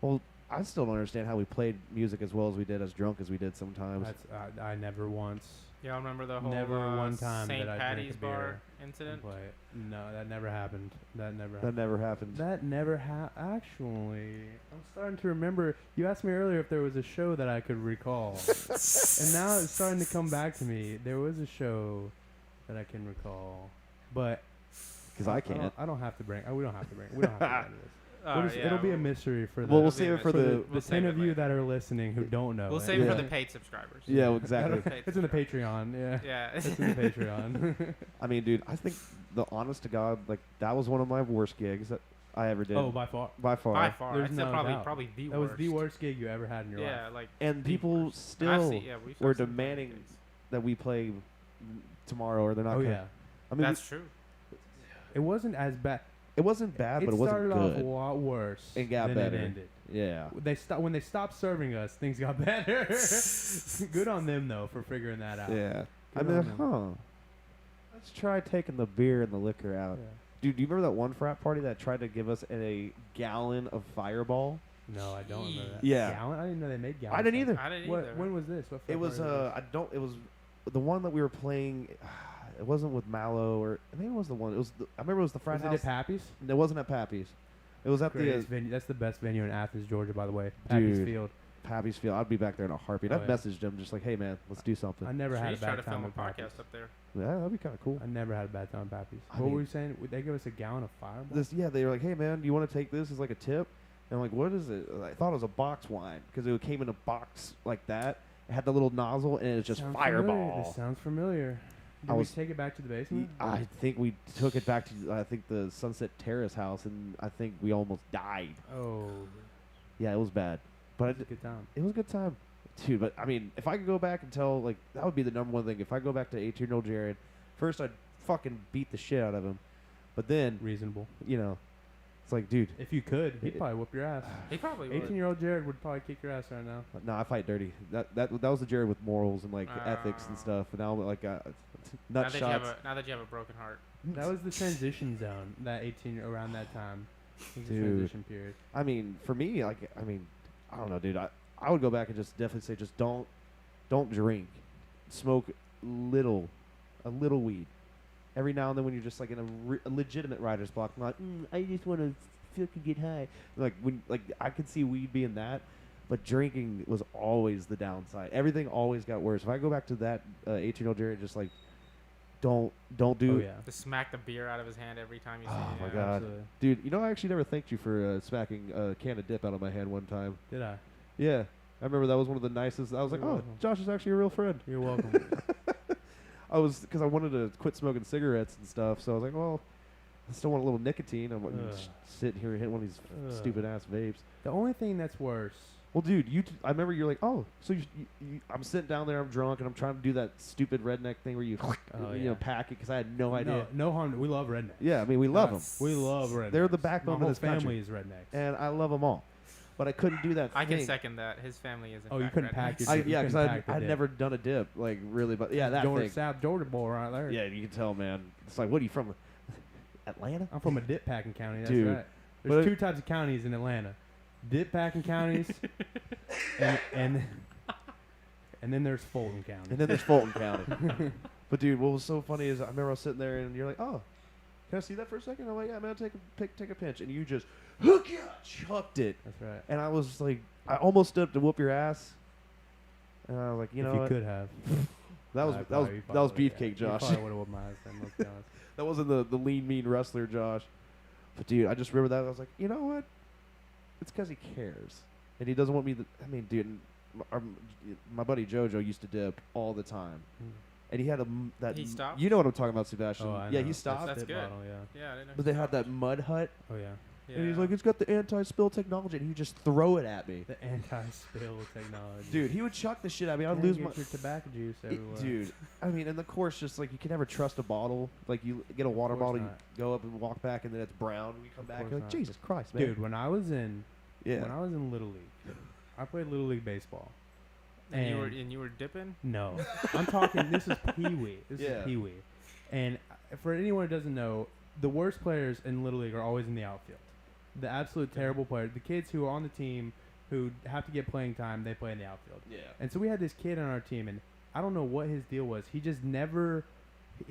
Well, I still don't understand how we played music as well as we did, as drunk as we did sometimes. That's I never once Y'all remember the whole Never one time St. that I drank Patty's a beer bar incident? play it. No, that never happened. That never That happened. never happened. That never Actually, I'm starting to remember. You asked me earlier if there was a show that I could recall, and now it's starting to come back to me. There was a show that I can recall, but Because I can't. I don't have to bring. We don't have to bring. We don't have to bring this. It'll be a mystery for the. Well, we'll It'll save be it for a the. mystery. the We'll 10 save of it you later. that are listening who don't know. We'll it. save it Yeah. for the paid subscribers. Yeah, exactly. It's in the Patreon. Yeah. Yeah. It's in the Patreon. I mean, dude, I think the honest to God, like that was one of my worst gigs that I ever did. Oh, by far. by far. By far. There's I'd say no probably doubt. probably the That worst. was the worst gig you ever had in your life. Yeah, like And the people worst. still I've seen- yeah, we've were seen some bad demanding gigs. that we play tomorrow, or they're not. Oh gonna, yeah. I mean, That's true. It wasn't as bad. it wasn't bad, but it wasn't started off good. a lot worse. It got than better. It ended. Yeah. When they stopped serving us, things got better. Good on them though for figuring that out. Yeah. I Good mean, on them. let's try taking the beer and the liquor out. Yeah. Dude, do you remember that one frat party that tried to give us a gallon of Fireball? No, I don't know that. Yeah. Gallon? I didn't know they made gallons. I didn't either. I didn't What? either. When was this? What It was February it was the one that we were playing. It wasn't with Mallow, or maybe it was the one. It was I remember it was the frat was it house. at Pappy's? It wasn't at Pappy's. It was at Greatest the venue. That's the best venue in Athens, Georgia, by the way. Pappy's Dude. Field. Pappy's Field. I'd be back there in a heartbeat. Oh, I've yeah. messaged him just like, hey man, let's do something. I never had a She's trying bad to film time a at Pappy's. podcast up there. Yeah, that'd be kind of cool. I never had a bad time at Pappy's. I What mean- were you saying? Would they give us a gallon of Fireball? They were like, hey man, do you want to take this as like a tip? And I'm like, what is it? I thought it was a box wine because it came in a box like that, It had the little nozzle, and it was just Sounds fireball. Familiar. This sounds familiar. Did I we was- take it back to the basement? I think we took it back to the Sunset Terrace house, and I think we almost died. Oh, Yeah, it was bad, but that's a good time. it was a good time, dude. But I mean, if I could go back and tell, like, that would be the number one thing. If I go back to 18-year-old Jared, first I'd fucking beat the shit out of him, but then Reasonable. it's like, dude, If you could, he'd probably whoop your ass. He probably would. 18-year-old Jared would probably kick your ass right now. no, I fight dirty. That was the Jared with morals and like ethics and stuff, and now I'm like Now nut that, shots. now that you have a broken heart. That was the transition zone. That 18 around that time. It was the Dude. transition period. I mean, for me, I don't know, dude. I would go back and just definitely say, just don't drink, smoke a little weed. Every now and then, when you're just like in a legitimate writer's block, I'm like, I just want to fucking get high. Like I could see weed being that, but drinking was always the downside. Everything always got worse. If I go back to that 18-year-old Jared, just like don't do. Oh yeah. To smack the beer out of his hand every time you see Oh it. my yeah. God. Absolutely. Dude, I actually never thanked you for smacking a can of dip out of my hand one time. Did I? Yeah, I remember that was one of the nicest. I was like, You're oh, welcome. Josh is actually a real friend. You're welcome. Because I wanted to quit smoking cigarettes and stuff, so I was like, well, I still want a little nicotine. I'm Ugh. sitting here hitting one of these Ugh. stupid ass vapes. The only thing that's worse. Well, dude, I remember you're like, oh, so I'm sitting down there, I'm drunk, and I'm trying to do that stupid redneck thing where you, yeah. pack it, because I had no idea. No harm. We love rednecks. Yeah, I mean, we love them, We love rednecks. They're the backbone My of whole this country. family is rednecks. and I love them all. But I couldn't do that I can thing. second that. His family is in Oh, you fact couldn't rednecks. pack your I, You yeah, couldn't because pack the I'd dip. never done a dip, like, really, but yeah, that Georgia, thing. South Georgia boy right there. Yeah, you can tell, man. It's like, what are you from? Atlanta? I'm from a dip packing county. That's Dude. right. But There's two types of counties in Atlanta: dip packing counties, and then there's Fulton County. And then there's Fulton County. But dude, what was so funny is I remember I was sitting there and you're like, "Oh, can I see that for a second?" I'm like, "Yeah, man, take a pinch," and you just chucked it, That's right. and I was like, I almost stood up to whoop your ass, and I was like, you know if you what? could have. That was I that was probably- you that was probably would've, beefcake, yeah. Josh. You probably would have whooped my ass then, let's be honest. That wasn't the lean mean wrestler, Josh. But dude, I just remember that I was like, you know what? It's because he cares, and he doesn't want me to. I mean, dude, my buddy JoJo used to dip all the time. And he had He stopped? You know what I'm talking about, Sebastian? Oh, I yeah, know. he stopped. That's dip good. bottle, yeah. Yeah, I didn't know. But they had that mud hut, Oh yeah. Yeah. and he's like, "It's got the anti-spill technology," and he just throw it at me. The anti-spill technology. Dude, he would chuck the shit at me. I'd Can't lose get my. your tobacco juice everywhere. Dude, I mean, and the course just like you can never trust a bottle. Like you get a water Of course bottle, you not. go up and walk back, and then it's brown. When you come Of back, course you're like, not. Jesus Christ, man. Dude, when I was in yeah. Little League, I played Little League baseball. And you were dipping? No, I'm talking. This is Pee Wee. This Yeah. is Pee Wee. And for anyone who doesn't know, the worst players in Little League are always in the outfield. The absolute terrible players. The kids who are on the team who have to get playing time, they play in the outfield. yeah. And so we had this kid on our team, and I don't know what his deal was. He just never.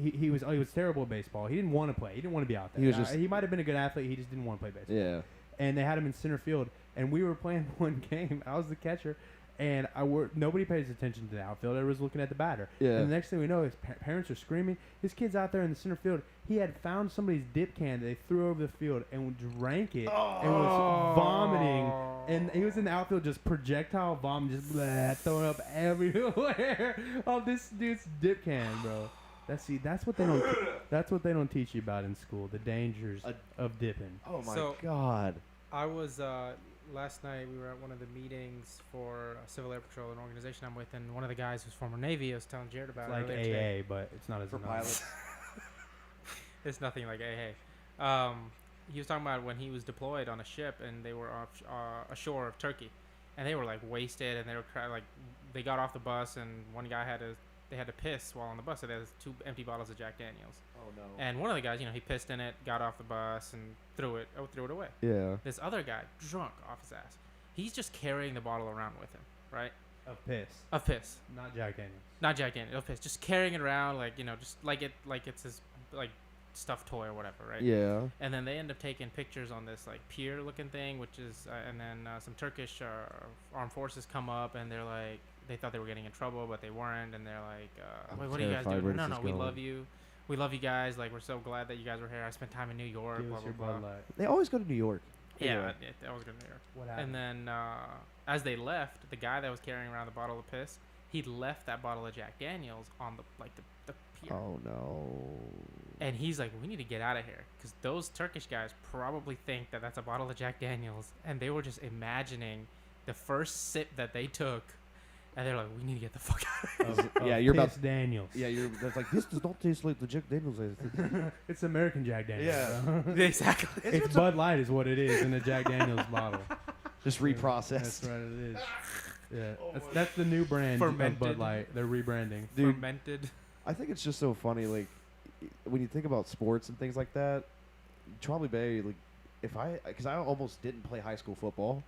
He was terrible at baseball. He didn't want to play. He didn't want to be out there. He was just- he might have been a good athlete. He just didn't want to play baseball. Yeah. And they had him in center field, and we were playing one game. I was the catcher, and nobody pays attention to the outfield. Everyone's looking at the batter. Yeah. And the next thing we know, his parents are screaming. His kid's out there in the center field. He had found somebody's dip can that they threw over the field and drank it and was vomiting. And he was in the outfield just projectile vomit, just throwing up everywhere of this dude's dip can, bro. That's what they don't. That's what they don't teach you about in school. The dangers of dipping. Oh my So- God. I was last night. We were at one of the meetings for Civil Air Patrol, an organization I'm with, and one of the guys who's former Navy. I was telling Jared about It's like earlier today. AA, but it's not as For anonymous. pilots. It's nothing like AA. He was talking about when he was deployed on a ship, and they were off ashore of Turkey, and they were like wasted, and they were like they got off the bus, and one guy had to piss while on the bus, so there was 2 empty bottles of Jack Daniels. Oh no. And one of the guys, he pissed in it, got off the bus, and threw it away. Yeah. This other guy, drunk off his ass, he's just carrying the bottle around with him, right? Of piss, Of piss, not Jack Daniels. not Jack Daniels, of piss, just carrying it around just like it's his like stuffed toy or whatever, right? Yeah. And then they end up taking pictures on this like pier looking thing, which is, and then some Turkish armed forces come up, and they're like, they thought they were getting in trouble, but they weren't, and they're like, I'm wait, what are you guys terrified where doing? this No, is we going. love you. We love you guys. Like, we're so glad that you guys were here. I spent time in New York, Give blah, us blah, your blah. Bud Light. They always go to New York. Yeah, Anyway. that was good to hear. What happened? And then as they left, the guy that was carrying around the bottle of piss, he left that bottle of Jack Daniels on the pier. Oh no. And he's like, we need to get out of here because those Turkish guys probably think that that's a bottle of Jack Daniels, and they were just imagining the first sip that they took, and they're like, we need to get the fuck out of here. Yeah, you're about. Piss Daniels. Yeah, you're. That's like this does not taste like the Jack Daniels. It's American Jack Daniels. Yeah. bro. Exactly. It's Bud Light is what it is in a Jack Daniels bottle. Just That's reprocessed. right, it is. Yeah, that's the new brand of Fermented. Bud Light. They're rebranding. Dude. Fermented. I think it's just so funny, like when you think about sports and things like that. Trombley Bay, like because I almost didn't play high school football.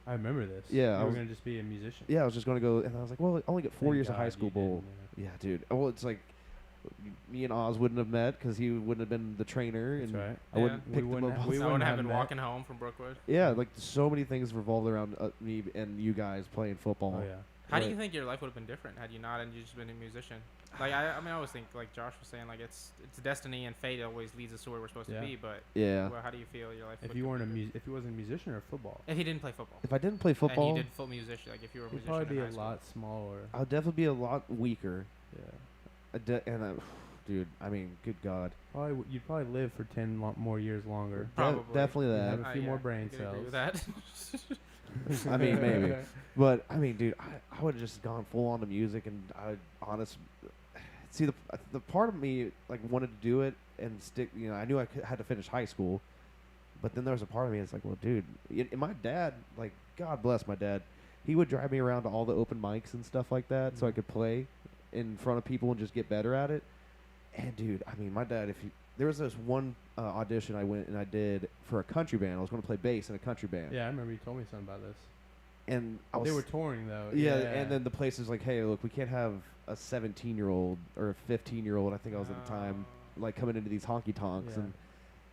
I remember this. Yeah, I you were was- gonna just be a musician. Yeah, I was just going to go, and I was like, well, I only get 4 Thank years of high God school you bowl. didn't, Yeah, dude. Well, it's like me and Oz wouldn't have met because he wouldn't have been the trainer, That's and right. I wouldn't We pick them wouldn't up. have- on- we I wouldn't wouldn't have have been met. walking home from Brookwood. Yeah, like so many things revolved around me and you guys playing football. Oh yeah. How do Right. you think your life would have been different had you not and you just been a musician? Like I mean, I always think like Josh was saying, like it's destiny and fate always leads us to where we're supposed Yeah. to be. But Yeah. well, how do you feel your life? If would you have weren't a been if you wasn't a musician or football, if he didn't play football, If I didn't play and football, you did full musician, like if you were a you'd musician probably be in a high school. lot smaller. I'll definitely be a lot weaker. Yeah. Dude, I mean, good God. You'd probably live for 10 more years longer. Probably. Definitely You'd that. have a few Yeah, more brain I could agree cells. with that. I mean, maybe. But I mean, dude, I would have just gone full on to music, and I honest. See, the part of me like wanted to do it and stick. You know, I knew had to finish high school, but then there was a part of me that's like, well, dude, and my dad, like, God bless my dad, he would drive me around to all the open mics and stuff like that, so I Mhm. could play in front of people and just get better at it. And dude, I mean, my dad, there was this one audition I went and I did for a country band. I was going to play bass in a country band. Yeah, I remember you told me something about this. And I was They were touring though. yeah, and then the place is like, hey, look, we can't have a 17-year-old or a 15-year-old. I think I was at the time, like coming into these honky tonks, Yeah. and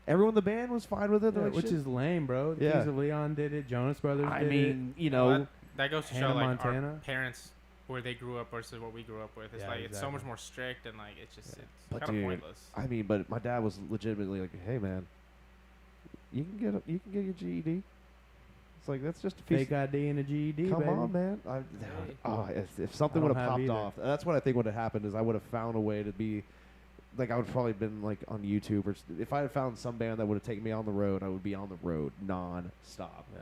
everyone in the band was fine with it. They're Yeah, like, which "Shit." is lame, bro. The Yeah. Kings of Leon did it. Jonas Brothers I did mean, you Well, know, that goes to Hannah show like Montana. our parents where they grew up versus what we grew up with. It's Yeah, like it's so much exactly. more strict and like it's just Yeah. it's But kind of dude, pointless. I mean, but my dad was legitimately like, hey, man, you can get your GED. It's like that's just a piece. Fake ID and a GED. Come baby. on, man. If something I would don't have have popped either. off, that's what I think would have happened. Is I would have found a way to be, like, I would have probably been like on YouTube, or if I had found some band that would have taken me on the road, I would be on the road non-stop. Yeah.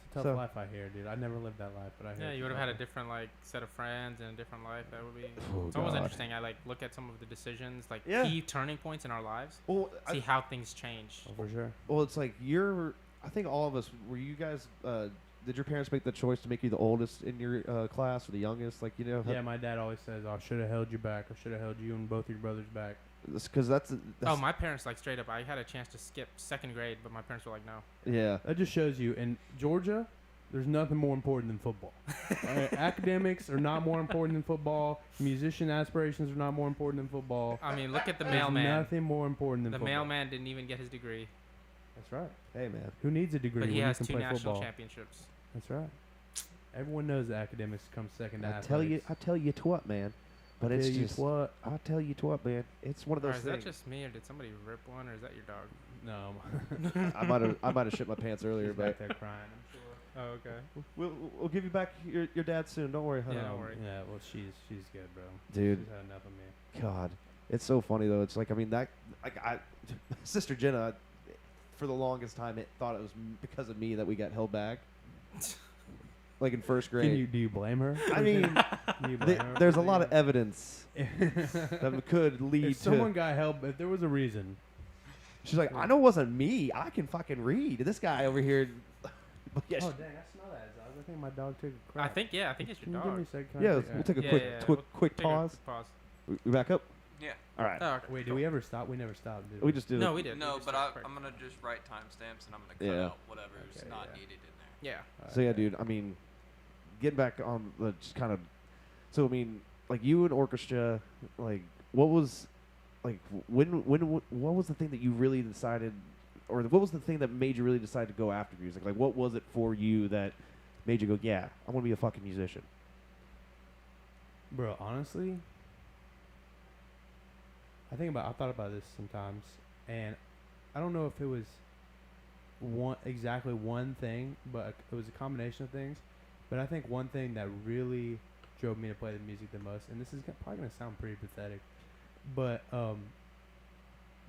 It's a tough So- life I hear, dude. I never lived that life, but I hear Yeah, it's you would have had a tough. different like set of friends and a different life. That would be. Oh, It's almost God. interesting. I like look at some of the decisions, like Yeah. key turning points in our lives. Well, See how things change. Oh, for sure. well, it's like I think all of us. Were you guys? Did your parents make the choice to make you the oldest in your class or the youngest? Like, you know. Yeah, my dad always says, "I should have held you back. I should have held you and both your brothers back." Because that's. Oh, my parents like straight up. I had a chance to skip second grade, but my parents were like, no. Yeah. That just shows you in Georgia, there's nothing more important than football. Academics are not more important than football. Musician aspirations are not more important than football. I mean, look at the There's mailman. nothing more important than The football. mailman didn't even get his degree, That's right. Hey, man. Who needs a degree but when he you has can 2 play national football? championships. That's right. Everyone knows that academics come second to I athletics. tell you to what, man. But it's Tell you just. what? I tell you to what, man. It's one of Or those is that things. just me, or did somebody rip one, or is that your dog? No. I might have shit my pants earlier, He's but back there crying, I'm sure. Oh, okay. we'll give you back your dad soon. Don't worry, honey. Yeah, don't worry. Yeah, well, she's good, bro. Dude. She's had enough of me. God, it's so funny though. It's like, I mean, that like Sister Jenna, for the longest time, it thought it was because of me that we got held back. Like in first grade. Do you blame her? I mean, Do you blame her there's for a lot of being- evidence that could lead If someone to. got help, if there was a reason. She's like, I know it wasn't me. I can fucking read. This guy over here. Yeah, Oh dang, I smell that. Zaz. I think my dog took a crap. I think it's Can your you give me dog. a second? Can I yeah. take- We'll take a Yeah, quick, yeah, yeah. quick, We'll quick take a pause. Pause. We back up. Yeah. All right. Oh, okay. Wait, did we ever stop? We never stopped, did We just did No, it. we did. No, We just but started I'm gonna just write timestamps and I'm gonna cut Yeah. out whatever's Okay, not yeah. needed in there. Yeah. So yeah, dude. I mean, getting back on the just kind of. So I mean, like you and orchestra, like what was, like what was the thing that you really decided, or what was the thing that made you really decide to go after music? Like what was it for you that made you go, yeah, I want to be a fucking musician? Bro, honestly, I thought about this sometimes, and I don't know if it was exactly one thing, but it was a combination of things. But I think one thing that really drove me to play the music the most. And this is probably gonna sound pretty pathetic, but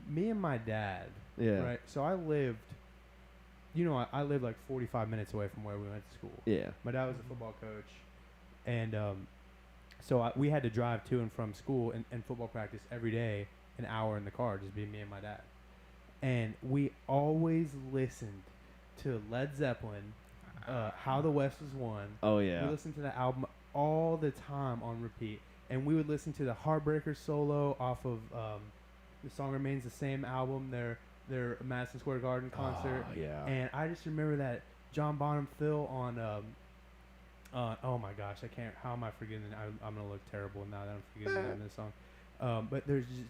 me and my dad, Yeah. right? So I lived, I lived like 45 minutes away from where we went to school. Yeah. My dad was a football coach, and so we had to drive to and from school and football practice every day, an hour in the car, just being me and my dad. And we always listened to Led Zeppelin, How the West Was Won. Oh yeah. We listened to that album all the time on repeat. And we would listen to the Heartbreaker solo off of The Song Remains the Same album, their Madison Square Garden concert. Oh yeah. And I just remember that John Bonham fill on oh my gosh, how am I forgetting? I'm gonna look terrible now that I'm forgetting the name of the song. But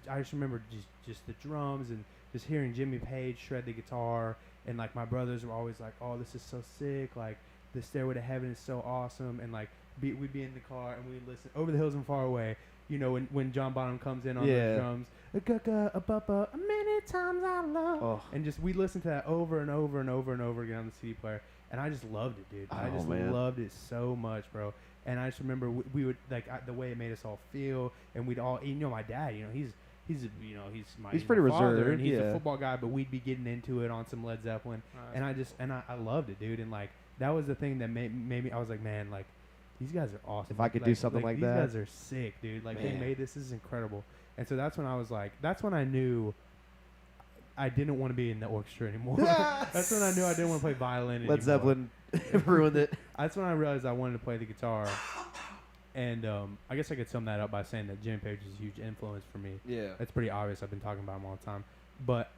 I just remember just the drums and just hearing Jimmy Page shred the guitar, and like my brothers were always like, "Oh, this is so sick! Like the Stairway to Heaven is so awesome!" And like we'd be in the car and we'd listen Over the Hills and Far Away. When John Bonham comes in on those drums, many times I love, and just we listened to that over and over and over and over again on the CD player, and I just loved it, dude. I just loved it so much, bro. And I just remember we would the way it made us all feel, and we'd all, my dad, he's pretty my father, reserved, and he's a football guy, but we'd be getting into it on some Led Zeppelin, and I loved it, dude. And like that was the thing that made me. I was like, man, like these guys are awesome. If I could do something like that, these guys are sick, dude. Like they made this is incredible. And so that's when I was like, that's when I knew I didn't want to be in the orchestra anymore. That's when I knew I didn't want to play violin anymore. Led Zeppelin ruined it. That's when I realized I wanted to play the guitar. And I guess I could sum that up by saying that Jimmy Page is a huge influence for me. Yeah. That's pretty obvious. I've been talking about him all the time. But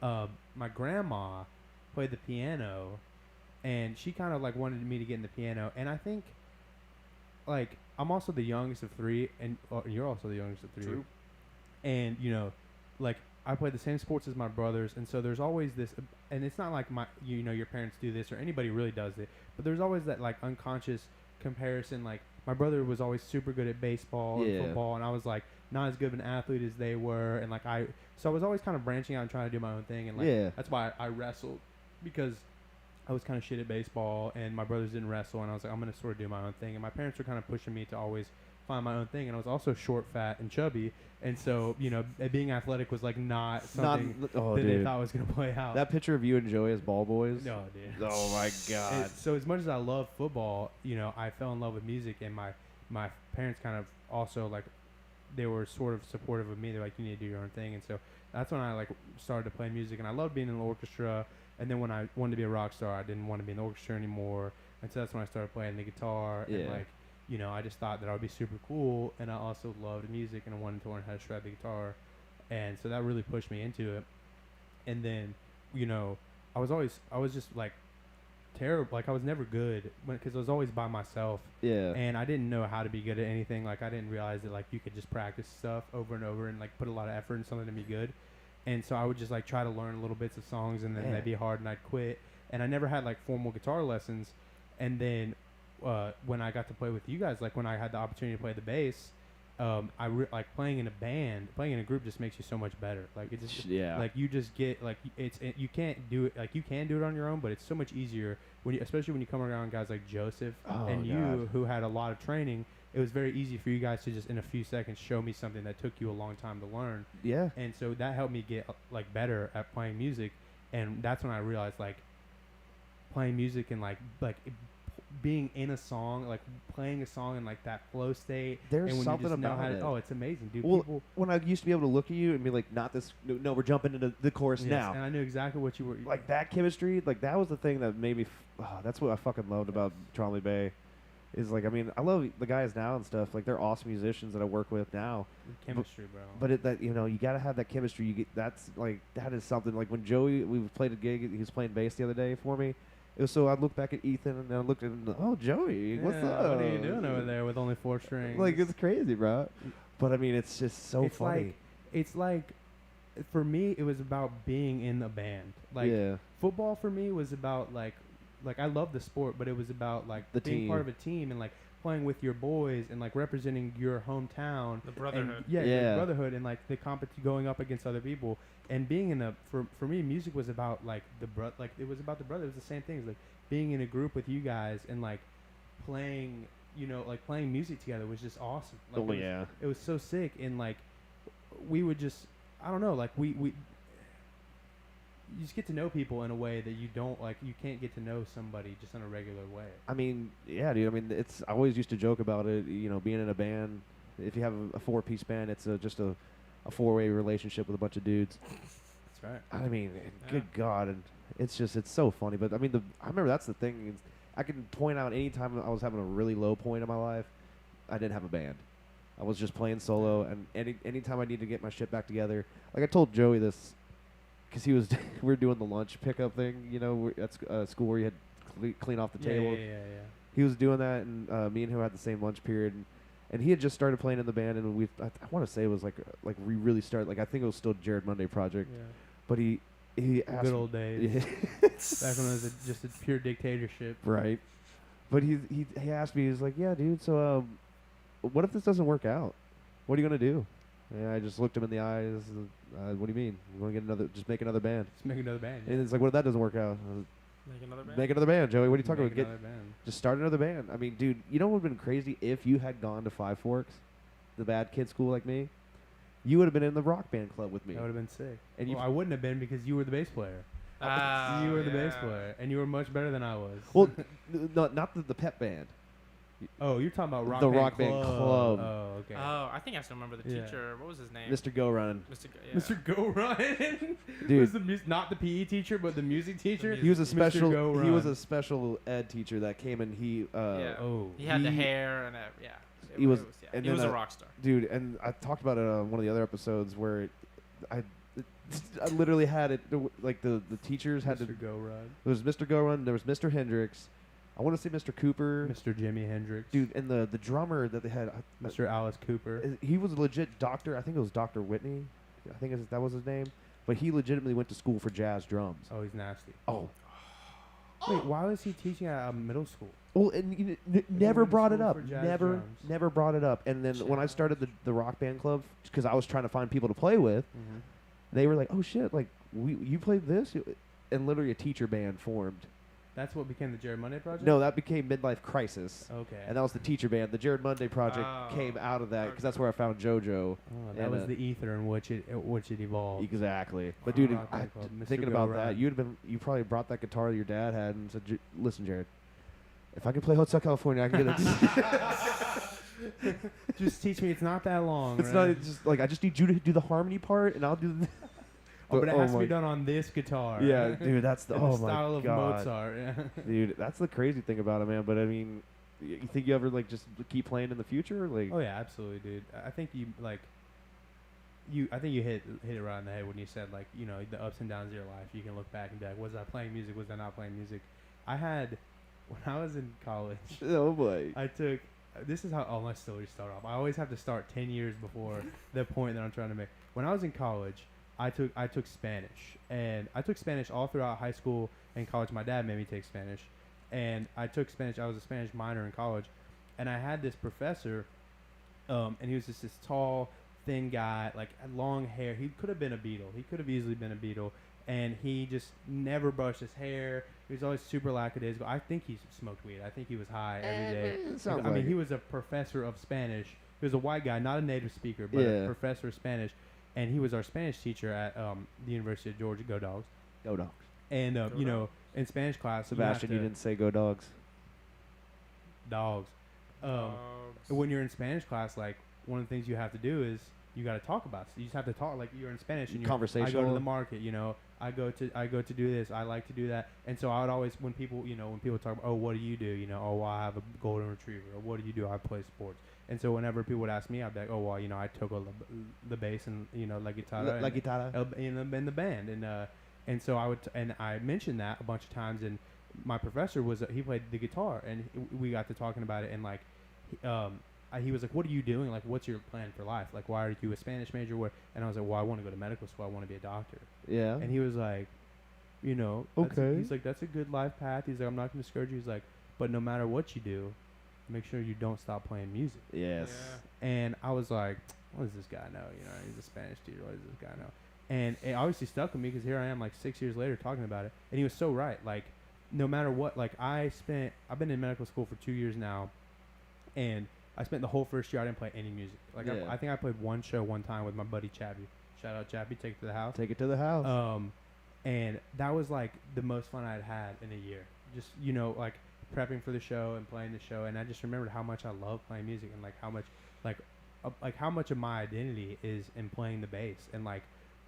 my grandma played the piano, and she kind of like wanted me to get in the piano. And I think, like, I'm also the youngest of three, and you're also the youngest of three. True. And, like, I play the same sports as my brothers, and so there's always this, and it's not like your parents do this or anybody really does it, but there's always that, like, unconscious comparison. Like, my brother was always super good at baseball and football, and I was, like, not as good of an athlete as they were, and, like, so I was always kind of branching out and trying to do my own thing, and, like, that's why I wrestled, because I was kind of shit at baseball, and my brothers didn't wrestle, and I was like, I'm going to sort of do my own thing, and my parents were kind of pushing me to always find my own thing, and I was also short, fat, and chubby, and so, being athletic was, like, not something they thought was going to play out. That picture of you and Joey as ball boys. No, dude. Oh, my God. So as much as I love football, I fell in love with music, and my parents kind of also, like, they were sort of supportive of me. They're like, you need to do your own thing, and so that's when I, like, started to play music, and I loved being in the orchestra, and then when I wanted to be a rock star, I didn't want to be in the orchestra anymore, and so that's when I started playing the guitar, and, like, I just thought that I would be super cool, and I also loved music, and I wanted to learn how to shred the guitar, and so that really pushed me into it. And then, I was just, like, terrible. Like, I was never good, because I was always by myself, and I didn't know how to be good at anything. Like, I didn't realize that, like, you could just practice stuff over and over and, like, put a lot of effort in something to be good. And so I would just, like, try to learn little bits of songs, and then they'd be hard, and I'd quit. And I never had, like, formal guitar lessons. And then when I got to play with you guys, like, when I had the opportunity to play the bass, like, playing in a band, playing in a group just makes you so much better. Like, it just like, you just get, like, you can't do it, like, you can do it on your own, but it's so much easier especially when you come around guys like Joseph you, who had a lot of training. It was very easy for you guys to just in a few seconds show me something that took you a long time to learn. Yeah. And so that helped me get, like, better at playing music, and that's when I realized, like, playing music and like being in a song, like playing a song in, like, that flow state. There's and when something you just know about how it. Oh, it's amazing, dude. Well, when I used to be able to look at you and be like, not this, no, we're jumping into the chorus now. And I knew exactly what you were. Like, that chemistry, like, that was the thing that made me, that's what I fucking loved about Trombley Bay. Is, like, I mean, I love the guys now and stuff. Like, they're awesome musicians that I work with now. Chemistry, bro. But you got to have that chemistry. You get that's, like, that is something. Like, when Joey, we played a gig, he was playing bass the other day for me. It was so I looked back at Ethan and I looked at him. Oh, Joey, what's up? What are you doing over there with only 4 strings? Like, it's crazy, bro. But I mean, it's just so funny. It's like, for me, it was about being in a band. Like, football for me was about, like I love the sport, but it was about, like, being part of a team and, like, playing with your boys and, like, representing your hometown. The brotherhood. And, the brotherhood and, like, the going up against other people. And being in for me, music was about, like, it was about the brother. It was the same thing. It was, like, being in a group with you guys and, like, playing, like playing music together was just awesome. Like, Oh yeah. it was so sick, and like we would just, I don't know, like we you just get to know people in a way that you don't, like, you can't get to know somebody just in a regular way. I mean, yeah, dude. I mean, I always used to joke about it. Being in a band. If you have a 4-piece band, it's just a 4-way relationship with a bunch of dudes. That's right. I mean, good God, and it's so funny. But I mean, I remember that's the thing. I can point out any time I was having a really low point in my life, I didn't have a band. I was just playing solo, and any time I need to get my shit back together, like I told Joey this, because we were doing the lunch pickup thing, at school where you had to clean off the table. Yeah. He was doing that, and me and him had the same lunch period, and he had just started playing in the band, and I want to say it was like we really started, like I think it was still Jared Monday project, Yeah. but he asked Good old days. Yeah. Back when it was just a pure dictatorship. Right. But he asked me, he was like, yeah, dude, so what if this doesn't work out? What are you going to do? And I just looked him in the eyes. What do you mean? We're going to just make another band. Just make another band. And it's like, what if that doesn't work out? Make another band. Make another band, Joey. What are you talking Make about? another band. Just start another band. I mean, dude, you know what would have been crazy if you had gone to Five Forks, the bad kid school like me? You would have been in the rock band club with me. That would have been sick. And I wouldn't have been, because you were the bass player. You were the bass player, and you were much better than I was. Well, not the pep band. Oh, you're talking about Rock The Band Rock Band Club. Oh, okay. Oh, I think I still remember the Yeah. teacher. What was his name? Mr. Go Run. Mr. Go, yeah. Mr. Go Run. Dude. Was not the PE teacher, but the music teacher. He was a Mr. special. Go He was Run. a special ed teacher that came and he. Yeah. Oh. He had the He- hair and yeah. he was- yeah. and He was then a rock star. Dude, and I talked about it on one of the other episodes where I literally had it. Like the teachers had Mr. to. Go Run. There was Mr. Go Run. There was Mr. Hendricks. I want to say Mr. Cooper. Mr. Jimi Hendrix. Dude, and the drummer that they had. Mr. Alice Cooper. He was a legit doctor. I think it was Dr. Whitney. I think that was his name. But he legitimately went to school for jazz drums. Oh, he's nasty. Oh. Wait, why was he teaching at a middle school? Well, and never went to brought it school up. for jazz Never, drums. never brought it up. And then when I started the rock band club, because I was trying to find people to play with, Mm-hmm. they were like, "Oh shit! Like you played this?" And literally a teacher band formed. That's what became the Jared Monday project? No, that became Midlife Crisis, Okay. and that was the teacher band. The Jared Monday project Oh, came out of that because okay. that's where I found JoJo. Oh, that and, was the ether in which it evolved. Exactly. But dude, Rock band club. Mr. thinking Go about Run. that, you probably brought that guitar that your dad had and said, "Listen, Jared, if I can play Hotel California, I can get it." Just teach me. It's not that long. It's right? not just like I just need you to do the harmony part, and I'll do. Oh, but it has to my- be done on this guitar. Yeah, dude, that's the In oh the style my of god, Mozart. Yeah. dude, that's the crazy thing about it, man. But I mean, you think you ever like just keep playing in the future, like? Oh yeah, absolutely, dude. I think you like. I think you hit it right on the head when you said, like, the ups and downs of your life. You can look back and be like, was I playing music? Was I not playing music? I had, when I was in college, Oh boy. I took. This is how all my stories start off. I always have to start 10 years before the point that I'm trying to make. When I was in college, I took Spanish, and I took Spanish all throughout high school and college. My dad made me take Spanish, and I took Spanish. I was a Spanish minor in college, and I had this professor, and he was just this tall, thin guy, like had long hair. He could have been a Beatle. He could have easily been a Beatle, and he just never brushed his hair. He was always super lackadaisical. I think he smoked weed. I think he was high every day. Sounds I mean, like he it. was a professor of Spanish. He was a white guy, not a native speaker, but Yeah. a professor of Spanish. And he was our Spanish teacher at the University of Georgia. Go Dogs! Go Dogs. And Go Dogs. in Spanish class, Sebastian, you didn't say Go Dogs. dogs. Dogs. When you're in Spanish class, like one of the things you have to do is you got to talk about. You just have to talk like you're in Spanish and I go to Conversational. the market. I go to do this. I like to do that. And so I would always when people talk about, oh, what do you do? Oh, well, I have a golden retriever. Or what do you do? I play sports. And so whenever people would ask me, I'd be like, oh, well, I took the bass and la guitarra. La guitarra. In the band, and so I mentioned that a bunch of times, and my professor he played the guitar, and we got to talking about it, and like, he was like, what are you doing? Like, what's your plan for life? Like, why are you a Spanish major? And I was like, well, I want to go to medical school. I want to be a doctor. Yeah. And he was like, Okay. he's like, that's a good life path. He's like, I'm not going to discourage you. He's like, but no matter what you do, make sure you don't stop playing music. Yes. And I was like, what does this guy know? He's a Spanish teacher. What does this guy know? And it obviously stuck with me because here I am like 6 years later talking about it. And he was so right. Like, no matter what, like I've been in medical school for 2 years now. And I spent the whole first year, I didn't play any music. Like, Yeah. I think I played one show one time with my buddy Chabby. Shout out Chabby, take it to the house. Take it to the house. And that was like the most fun I'd had in a year. Just, like prepping for the show and playing the show. And I just remembered how much I love playing music and like how much, like how much of my identity is in playing the bass and like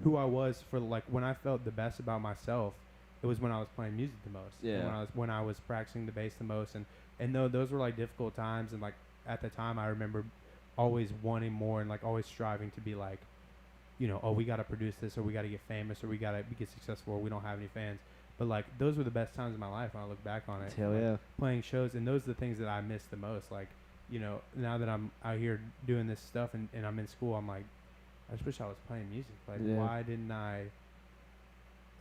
who I was for like when I felt the best about myself. It was when I was playing music the most. Yeah. And when I was practicing the bass the most. And though those were like difficult times and like at the time I remember always wanting more and like always striving to be like, oh, we got to produce this or we got to get famous or we got to get successful or we don't have any fans. But like those were the best times of my life when I look back on it. Hell like, yeah. Playing shows, and those are the things that I miss the most. Like, now that I'm out here doing this stuff and I'm in school, I'm like, I just wish I was playing music. Like, Yeah. why didn't I?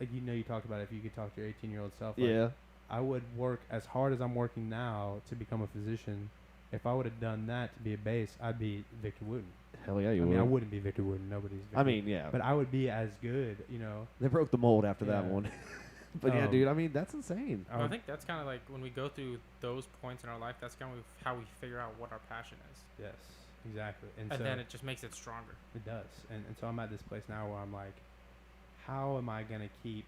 Like, you talked about if you could talk to your 18-year-old self. Like, Yeah. I would work as hard as I'm working now to become a physician. If I would have done that to be a bass, I'd be Victor Wooten. Hell yeah, you I would. mean, I wouldn't be Victor Wooten. Nobody's Victor I mean, yeah. but I would be as good, They broke the mold after that Yeah. one. But yeah, Um, dude, I mean, that's insane. I think that's kind of like when we go through those points in our life. That's kind of how we figure out what our passion is, Yes, exactly. And and so then it just makes it stronger. it does. And so I'm at this place now where I'm like, how am I going to keep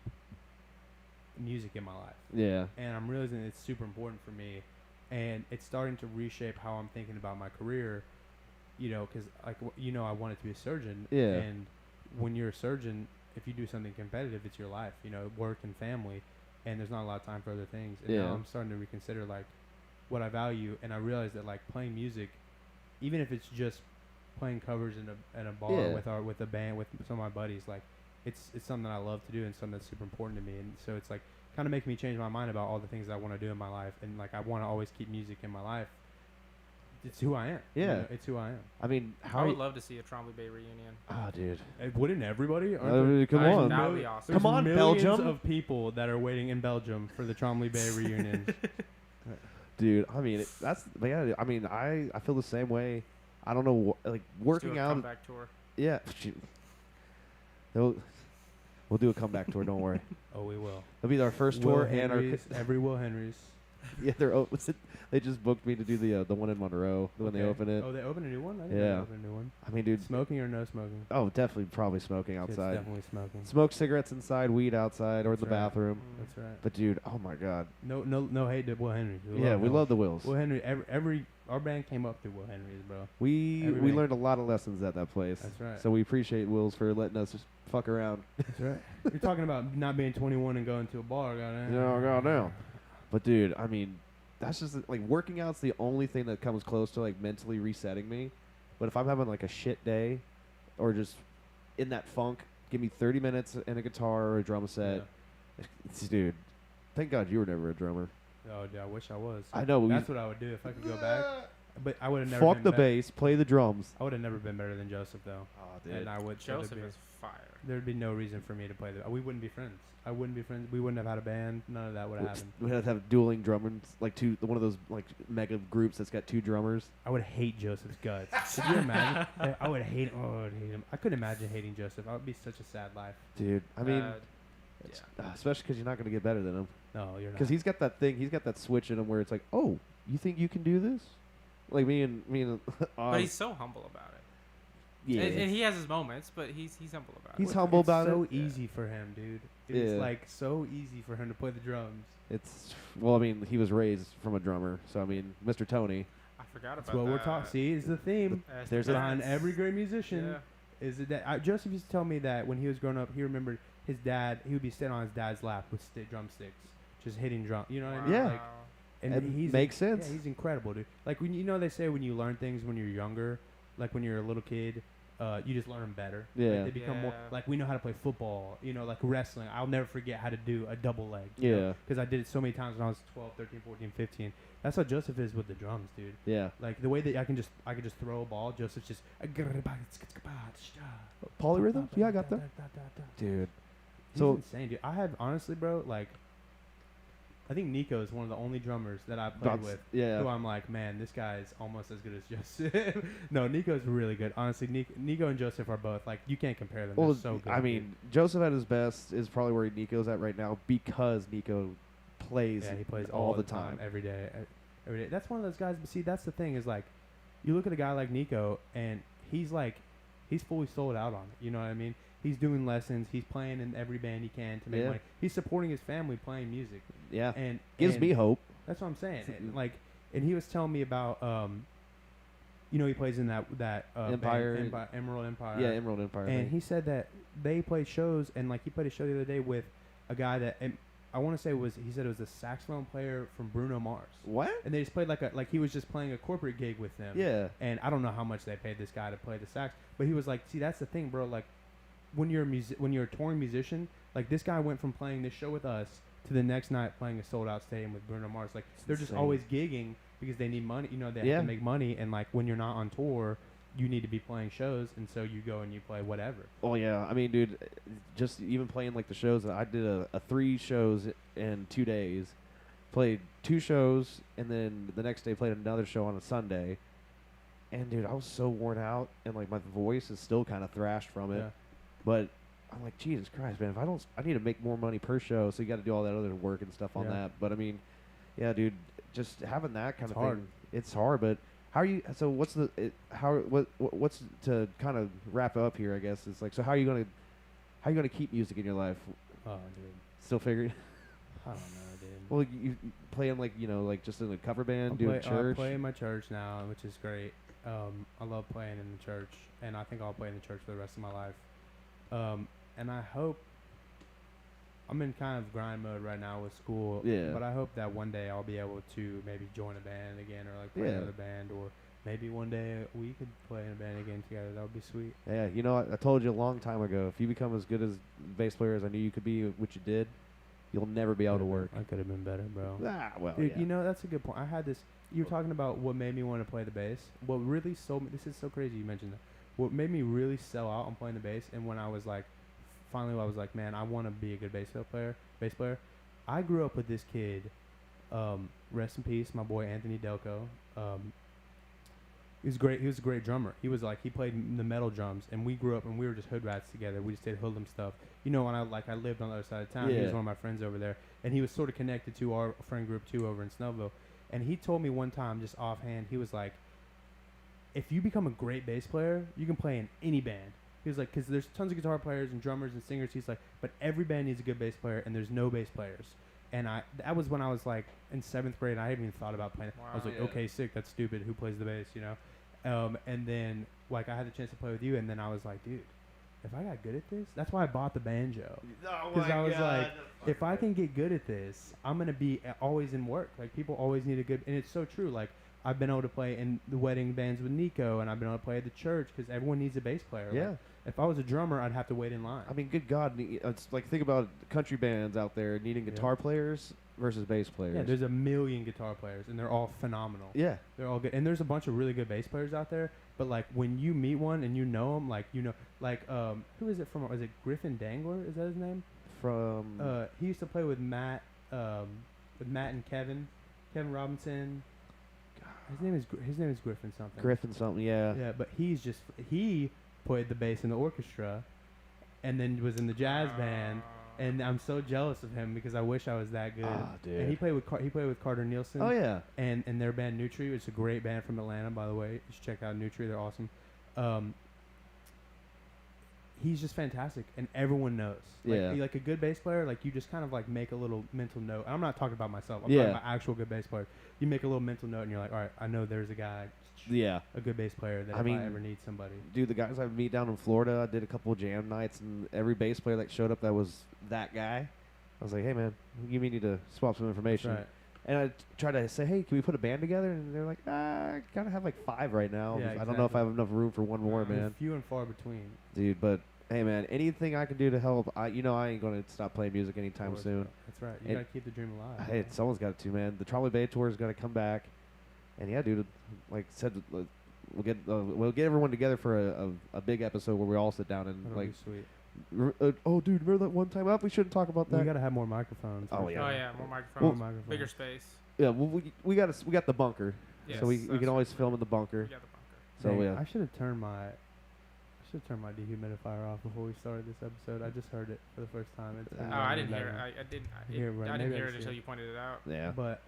music in my life? Yeah. And I'm realizing it's super important for me. And it's starting to reshape how I'm thinking about my career, because, like, I wanted to be a surgeon. Yeah. And when you're a surgeon, if you do something competitive, it's your life, work and family. And there's not a lot of time for other things. And Yeah. now I'm starting to reconsider, like, what I value. And I realize that, like, playing music, even if it's just playing covers in a bar Yeah. with a band, with some of my buddies, like, it's something that I love to do and something that's super important to me. And so it's, like, kind of making me change my mind about all the things I want to do in my life. And, like, I want to always keep music in my life. It's who I am. Yeah. It's who I am. I mean, I how? would love to see a Trombley Bay reunion. Oh, dude. Wouldn't everybody? I mean, come on. That would be awesome. Come on, millions Belgium. of people that are waiting in Belgium for the Trombley Bay reunion. Dude, I mean, but yeah, I mean, I feel the same way. I don't know, like, Let's do working a out. comeback tour. Yeah. Shoot. We'll do a comeback tour, don't worry. Oh, we will. It'll be our first tour and our. every Will Henry's. Yeah, they just booked me to do the one in Monroe when they Okay. open it. Oh, they opened a new one? I didn't know Yeah. they opened a new one. I mean, dude. Smoking or no smoking? Oh, definitely, probably smoking It's outside. definitely smoking. Smoke cigarettes inside, weed outside, or in That's the right. bathroom. That's right. But dude, oh my god. No hate to Will Henry. Yeah, we love the Wills. Will Henry. Every our band came up through Will Henry's, bro. We everybody- learned a lot of lessons at that place. That's right. So we appreciate Wills for letting us just fuck around. That's right. You're talking about not being 21 and going to a bar, goddamn. Yeah, goddamn. But dude, I mean, that's just like working out's the only thing that comes close to like mentally resetting me. But if I'm having like a shit day, or just in that funk, give me 30 minutes and a guitar or a drum set. Dude, thank God you were never a drummer. Oh, dude, I wish I was. I know. That's what I would do if I could go back. But I would have never. Fuck been the better. bass, play the drums. I would have never been better than Joseph, though. Oh, And I would. so Joseph there'd be- is fire. There'd be no reason for me to play the. We wouldn't be friends. I wouldn't be friends. We wouldn't have had a band. None of that would have happened. We had to have dueling drummers, like one of those like mega groups that's got two drummers. I would hate Joseph's guts. Could you imagine? I would hate. Oh, I would hate him. I couldn't imagine hating Joseph. That would be such a sad life. Dude, I mean, Yeah. especially because you're not going to get better than him. No, you're not. Because he's got that thing, he's got that switch in him where it's like, oh, you think you can do this? Like me and But he's so humble about it. yeah, And he has his moments, but he's humble about He's it. humble it's about so it. easy for him, dude. It's Yeah. like so easy for him to play the drums. It's well, I mean, he was raised from a drummer, so I mean, Mr. Tony. I forgot about That's what that. we're talking. See, it's the theme There's a- behind every great musician. Yeah. Is it that Joseph used to tell me that when he was growing up, he remembered his dad. He would be sitting on his dad's lap with drumsticks, just hitting drum. You know what I mean? Yeah. Like, and It he's makes sense. Yeah, he's incredible, dude. Like when they say when you learn things when you're younger, like when you're a little kid, you just learn them better. Yeah. Like they become more Yeah. like we know how to play football. Like wrestling. I'll never forget how to do a double leg. Yeah. Because I did it so many times when I was 12, 13, 14, 15. That's how Joseph is with the drums, dude. Yeah. Like the way that I can just throw a ball. Joseph's just Polyrhythm? Yeah, I got that. Dude. He's So- insane, dude. I have honestly, bro, like I think Nico is one of the only drummers that I played with who Yeah. I'm like, man, this guy is almost as good as Joseph. No, Nico's really good. Honestly, Nico and Joseph are both like you can't compare them. Well, They're so good. I dude. mean, Joseph at his best is probably where Nico's at right now because Nico plays, yeah, he plays all the time. every day. every day. That's one of those guys. But see, that's the thing is like, you look at a guy like Nico, and he's fully sold out on it. You know what I mean? He's doing lessons. He's playing in every band he can to make Yeah. money. He's supporting his family playing music. Yeah. And Gives and me hope. That's what I'm saying. And he was telling me about, he plays in that Empire. band, Emerald Empire. Yeah, Emerald Empire. And he said that they played shows, and like he played a show the other day with a guy that, and I want to say he said it was a saxophone player from Bruno Mars. What? And they just played like he was just playing a corporate gig with them. Yeah. And I don't know how much they paid this guy to play the sax, but he was like, see, that's the thing, bro. Like, when you're a touring musician, like this guy went from playing this show with us to the next night playing a sold out stadium with Bruno Mars. Like, they're just insane. always gigging because they need money. They have Yeah. to make money, and like when you're not on tour, you need to be playing shows, and so you go and you play whatever. Oh yeah, I mean, dude, just even playing like the shows. I did a 3 shows in 2 days. Played 2 shows, and then the next day played another show on a Sunday. And dude, I was so worn out, and like my voice is still kind of thrashed from it. Yeah. But I'm like, Jesus Christ, man! If I need to make more money per show, so you got to do all that other work and stuff on Yeah. that. But I mean, yeah, dude, just having that kind It's of hard. thing, it's hard. But how are you? So what's what's to kind of wrap up here? I guess is like, so how are you gonna keep music in your life? Oh, dude, Still figuring? I don't know, dude. Well, you playing like like just in a cover band, doing I church. play in my church now, which is great. I love playing in the church, and I think I'll play in the church for the rest of my life. And I hope I'm in kind of grind mode right now with school. Yeah. But I hope that one day I'll be able to maybe join a band again, or like play Yeah. another band, or maybe one day we could play in a band again together. That would be sweet. Yeah, I told you a long time ago. If you become as good as bass player as I knew you could be, which you did, you'll never be able to work. I could have been better, bro. Ah, well, Dude, yeah. that's a good point. I had this. You were talking about what made me want to play the bass. What really sold me. This is so crazy you mentioned that. What made me really sell out on playing the bass, and when I was like, finally, I was like, man, I want to be a good bass player. I grew up with this kid. Rest in peace, my boy Anthony Delco. He was great. He was a great drummer. He played the metal drums, and we grew up and we were just hood rats together. We just did hoodlum stuff. When I lived on the other side of town. He was Yeah. one of my friends over there, and he was sort of connected to our friend group too over in Snellville. And he told me one time, just offhand, he was like, if you become a great bass player, you can play in any band. He was like, because there's tons of guitar players and drummers and singers. He's like, but every band needs a good bass player, and there's no bass players. And that was when I was like in 7th grade. I hadn't even thought about playing. I was Wow. like, Yeah. okay, sick. That's stupid. Who plays the bass? And then like I had the chance to play with you, and then I was like, dude, if I got good at this, that's why I bought the banjo. Because I was like, if I can get good at this, I'm gonna be always in work. Like people always need a good, and it's so true. Like I've been able to play in the wedding bands with Nico, and I've been able to play at the church because everyone needs a bass player. Yeah. Like, if I was a drummer, I'd have to wait in line. I mean, good God, it's like think about country bands out there needing Yeah. guitar players versus bass players. Yeah, there's a million guitar players, and they're all phenomenal. Yeah. They're all good, and there's a bunch of really good bass players out there. But like when you meet one and you know him, who is it from? Is it Griffin Dangler? Is that his name? From He used to play with Matt and Kevin Robinson. His name is Griffin something. Griffin something, yeah. Yeah, but he played the bass in the orchestra, and then was in the jazz band. And I'm so jealous of him because I wish I was that good. Ah, dude. And he played with Carter Nielsen. Oh yeah. And their band Nutri, which is a great band from Atlanta, by the way. You should check out Nutri; they're awesome. He's just fantastic, and everyone knows. Yeah. Like a good bass player, like you just kind of like make a little mental note. I'm not talking about myself. I'm Yeah. talking about actual good bass players. You make a little mental note, and you're like, all right, I know there's a guy, Yeah. a good bass player that I if mean, I ever need somebody. Dude, the guys I meet down in Florida, I did a couple of jam nights, and every bass player that showed up that was that guy, I was like, hey man, you may need to swap some information. That's right. And I tried to say, hey, can we put a band together? And they're like, I gotta have like 5 right now. Yeah, I don't know if I have enough room for one more, They're man. few and far between. Dude, but hey man, anything I can do to help, I ain't gonna stop playing music anytime Of course, soon. bro. That's right. You And- gotta keep the dream alive. Hey, someone's got to, man. The Trombley Bay tour is gonna come back, and yeah, dude, like I said, we'll get everyone together for a big episode where we all sit down and That'll like, be sweet. oh dude, remember that one time up? We shouldn't talk about that. We gotta have more microphones. Oh, for yeah. sure. Oh yeah, more More microphones, microphones. bigger space. Yeah, well, we got the bunker, Yes, so we that's can always right. film in the bunker. We got the bunker. So Dang, yeah, I should have turned my dehumidifier off before we started this episode. I just heard it for the first time. It's Oh, Oh, I didn't hear it. I didn't. Hear it, right. I Maybe didn't I hear it just until hear you pointed it out. yeah. But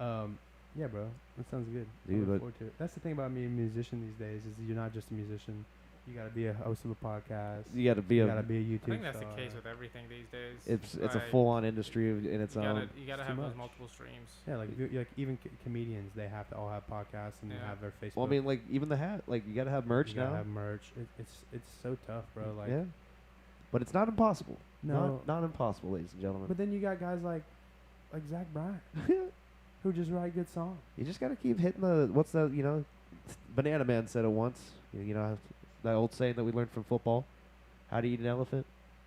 Yeah, bro. That sounds good. Dude, I look but- forward to it. That's the thing about being a musician these days is you're not just a musician. You gotta be a host of a podcast. You got to be You a. gotta be a YouTube I think that's star. the case with everything these days. It's a Like, full-on industry in its you own. gotta It's have too those much. multiple streams. Yeah, like, like even comedians, they have to all have podcasts and Yeah. have their Facebook. Well, I mean, like even the hat, like you got to have merch you gotta now. have merch. It's so tough, bro. Like, yeah, but it's not impossible. no, not impossible, ladies and gentlemen. but then you got guys like Zach Bryan who just write good songs. You just got to keep hitting the. What's the Banana Man said it once. You know that old saying that we learned from football. How to eat an elephant?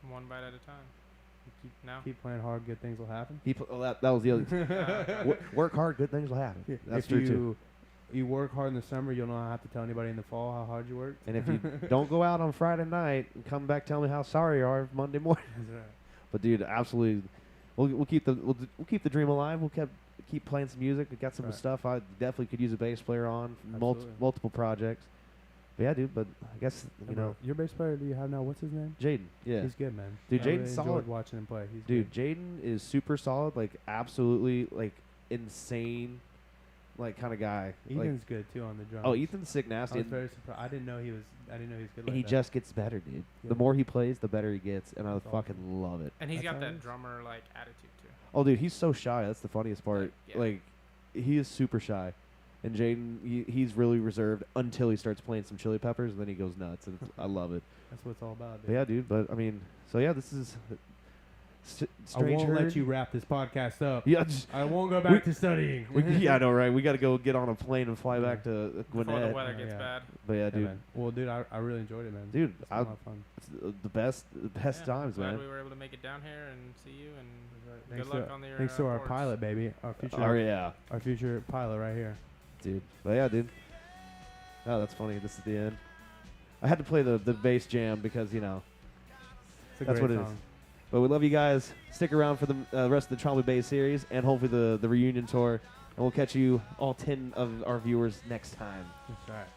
One bite at a time. No. Keep playing hard, good things will happen. That was the other. Work hard, good things will happen. That's if true you too. you work hard in the summer, you'll not have to tell anybody in the fall how hard you worked. And if you don't go out on Friday night and come back, tell me how sorry you are Monday morning. That's right. But dude, absolutely, we'll keep the dream alive. We'll keep playing some music. We got some Right. stuff. I definitely could use a bass player on Absolutely. multiple projects. But yeah, dude. But I guess Your bass player do you have now? What's his name? Jaden. Yeah, He's good, man. Dude, I Jaden's really solid. enjoyed watching him play. He's dude. good. Jaden is super solid. Like absolutely, like insane, like kind of guy. Ethan's good too on the drums. Oh, Ethan's sick I nasty. was very surprised. I didn't know he was good. And Like he that. just gets better, dude. Yeah. The more he plays, the better he gets, and I That's fucking awesome. love it. And he's That's got how it that is. drummer like attitude too. Oh, dude, he's so shy. That's the funniest part. Yeah. Like, he is super shy. And Jaden, he's really reserved until he starts playing some Chili Peppers, and then he goes nuts, and I love it. That's what it's all about. But Dude. yeah, dude. But I mean, so yeah, this is I strange. won't Herd. let you wrap this podcast up. Yeah, just, I won't go back to studying. yeah, I know, right? We got to go get on a plane and fly back to Before the Gwinnett. weather Oh, gets yeah. bad. But yeah, Yeah, dude, man. Well, dude, I really enjoyed it, man. dude, It's been a lot of fun. it's the best Yeah, times, glad man. we were able to make it down here and see you, and Thanks good luck to, on your thanks to our boards. pilot, baby. Our future, Oh yeah, our future pilot right here. dude. But yeah, dude. Oh, that's funny. This is the end. I had to play the bass jam because It's a That's great what it is. song. But we love you guys. Stick around for the rest of the Trombley Bay series and hopefully the reunion tour. And we'll catch you all 10 of our viewers next time. That's right.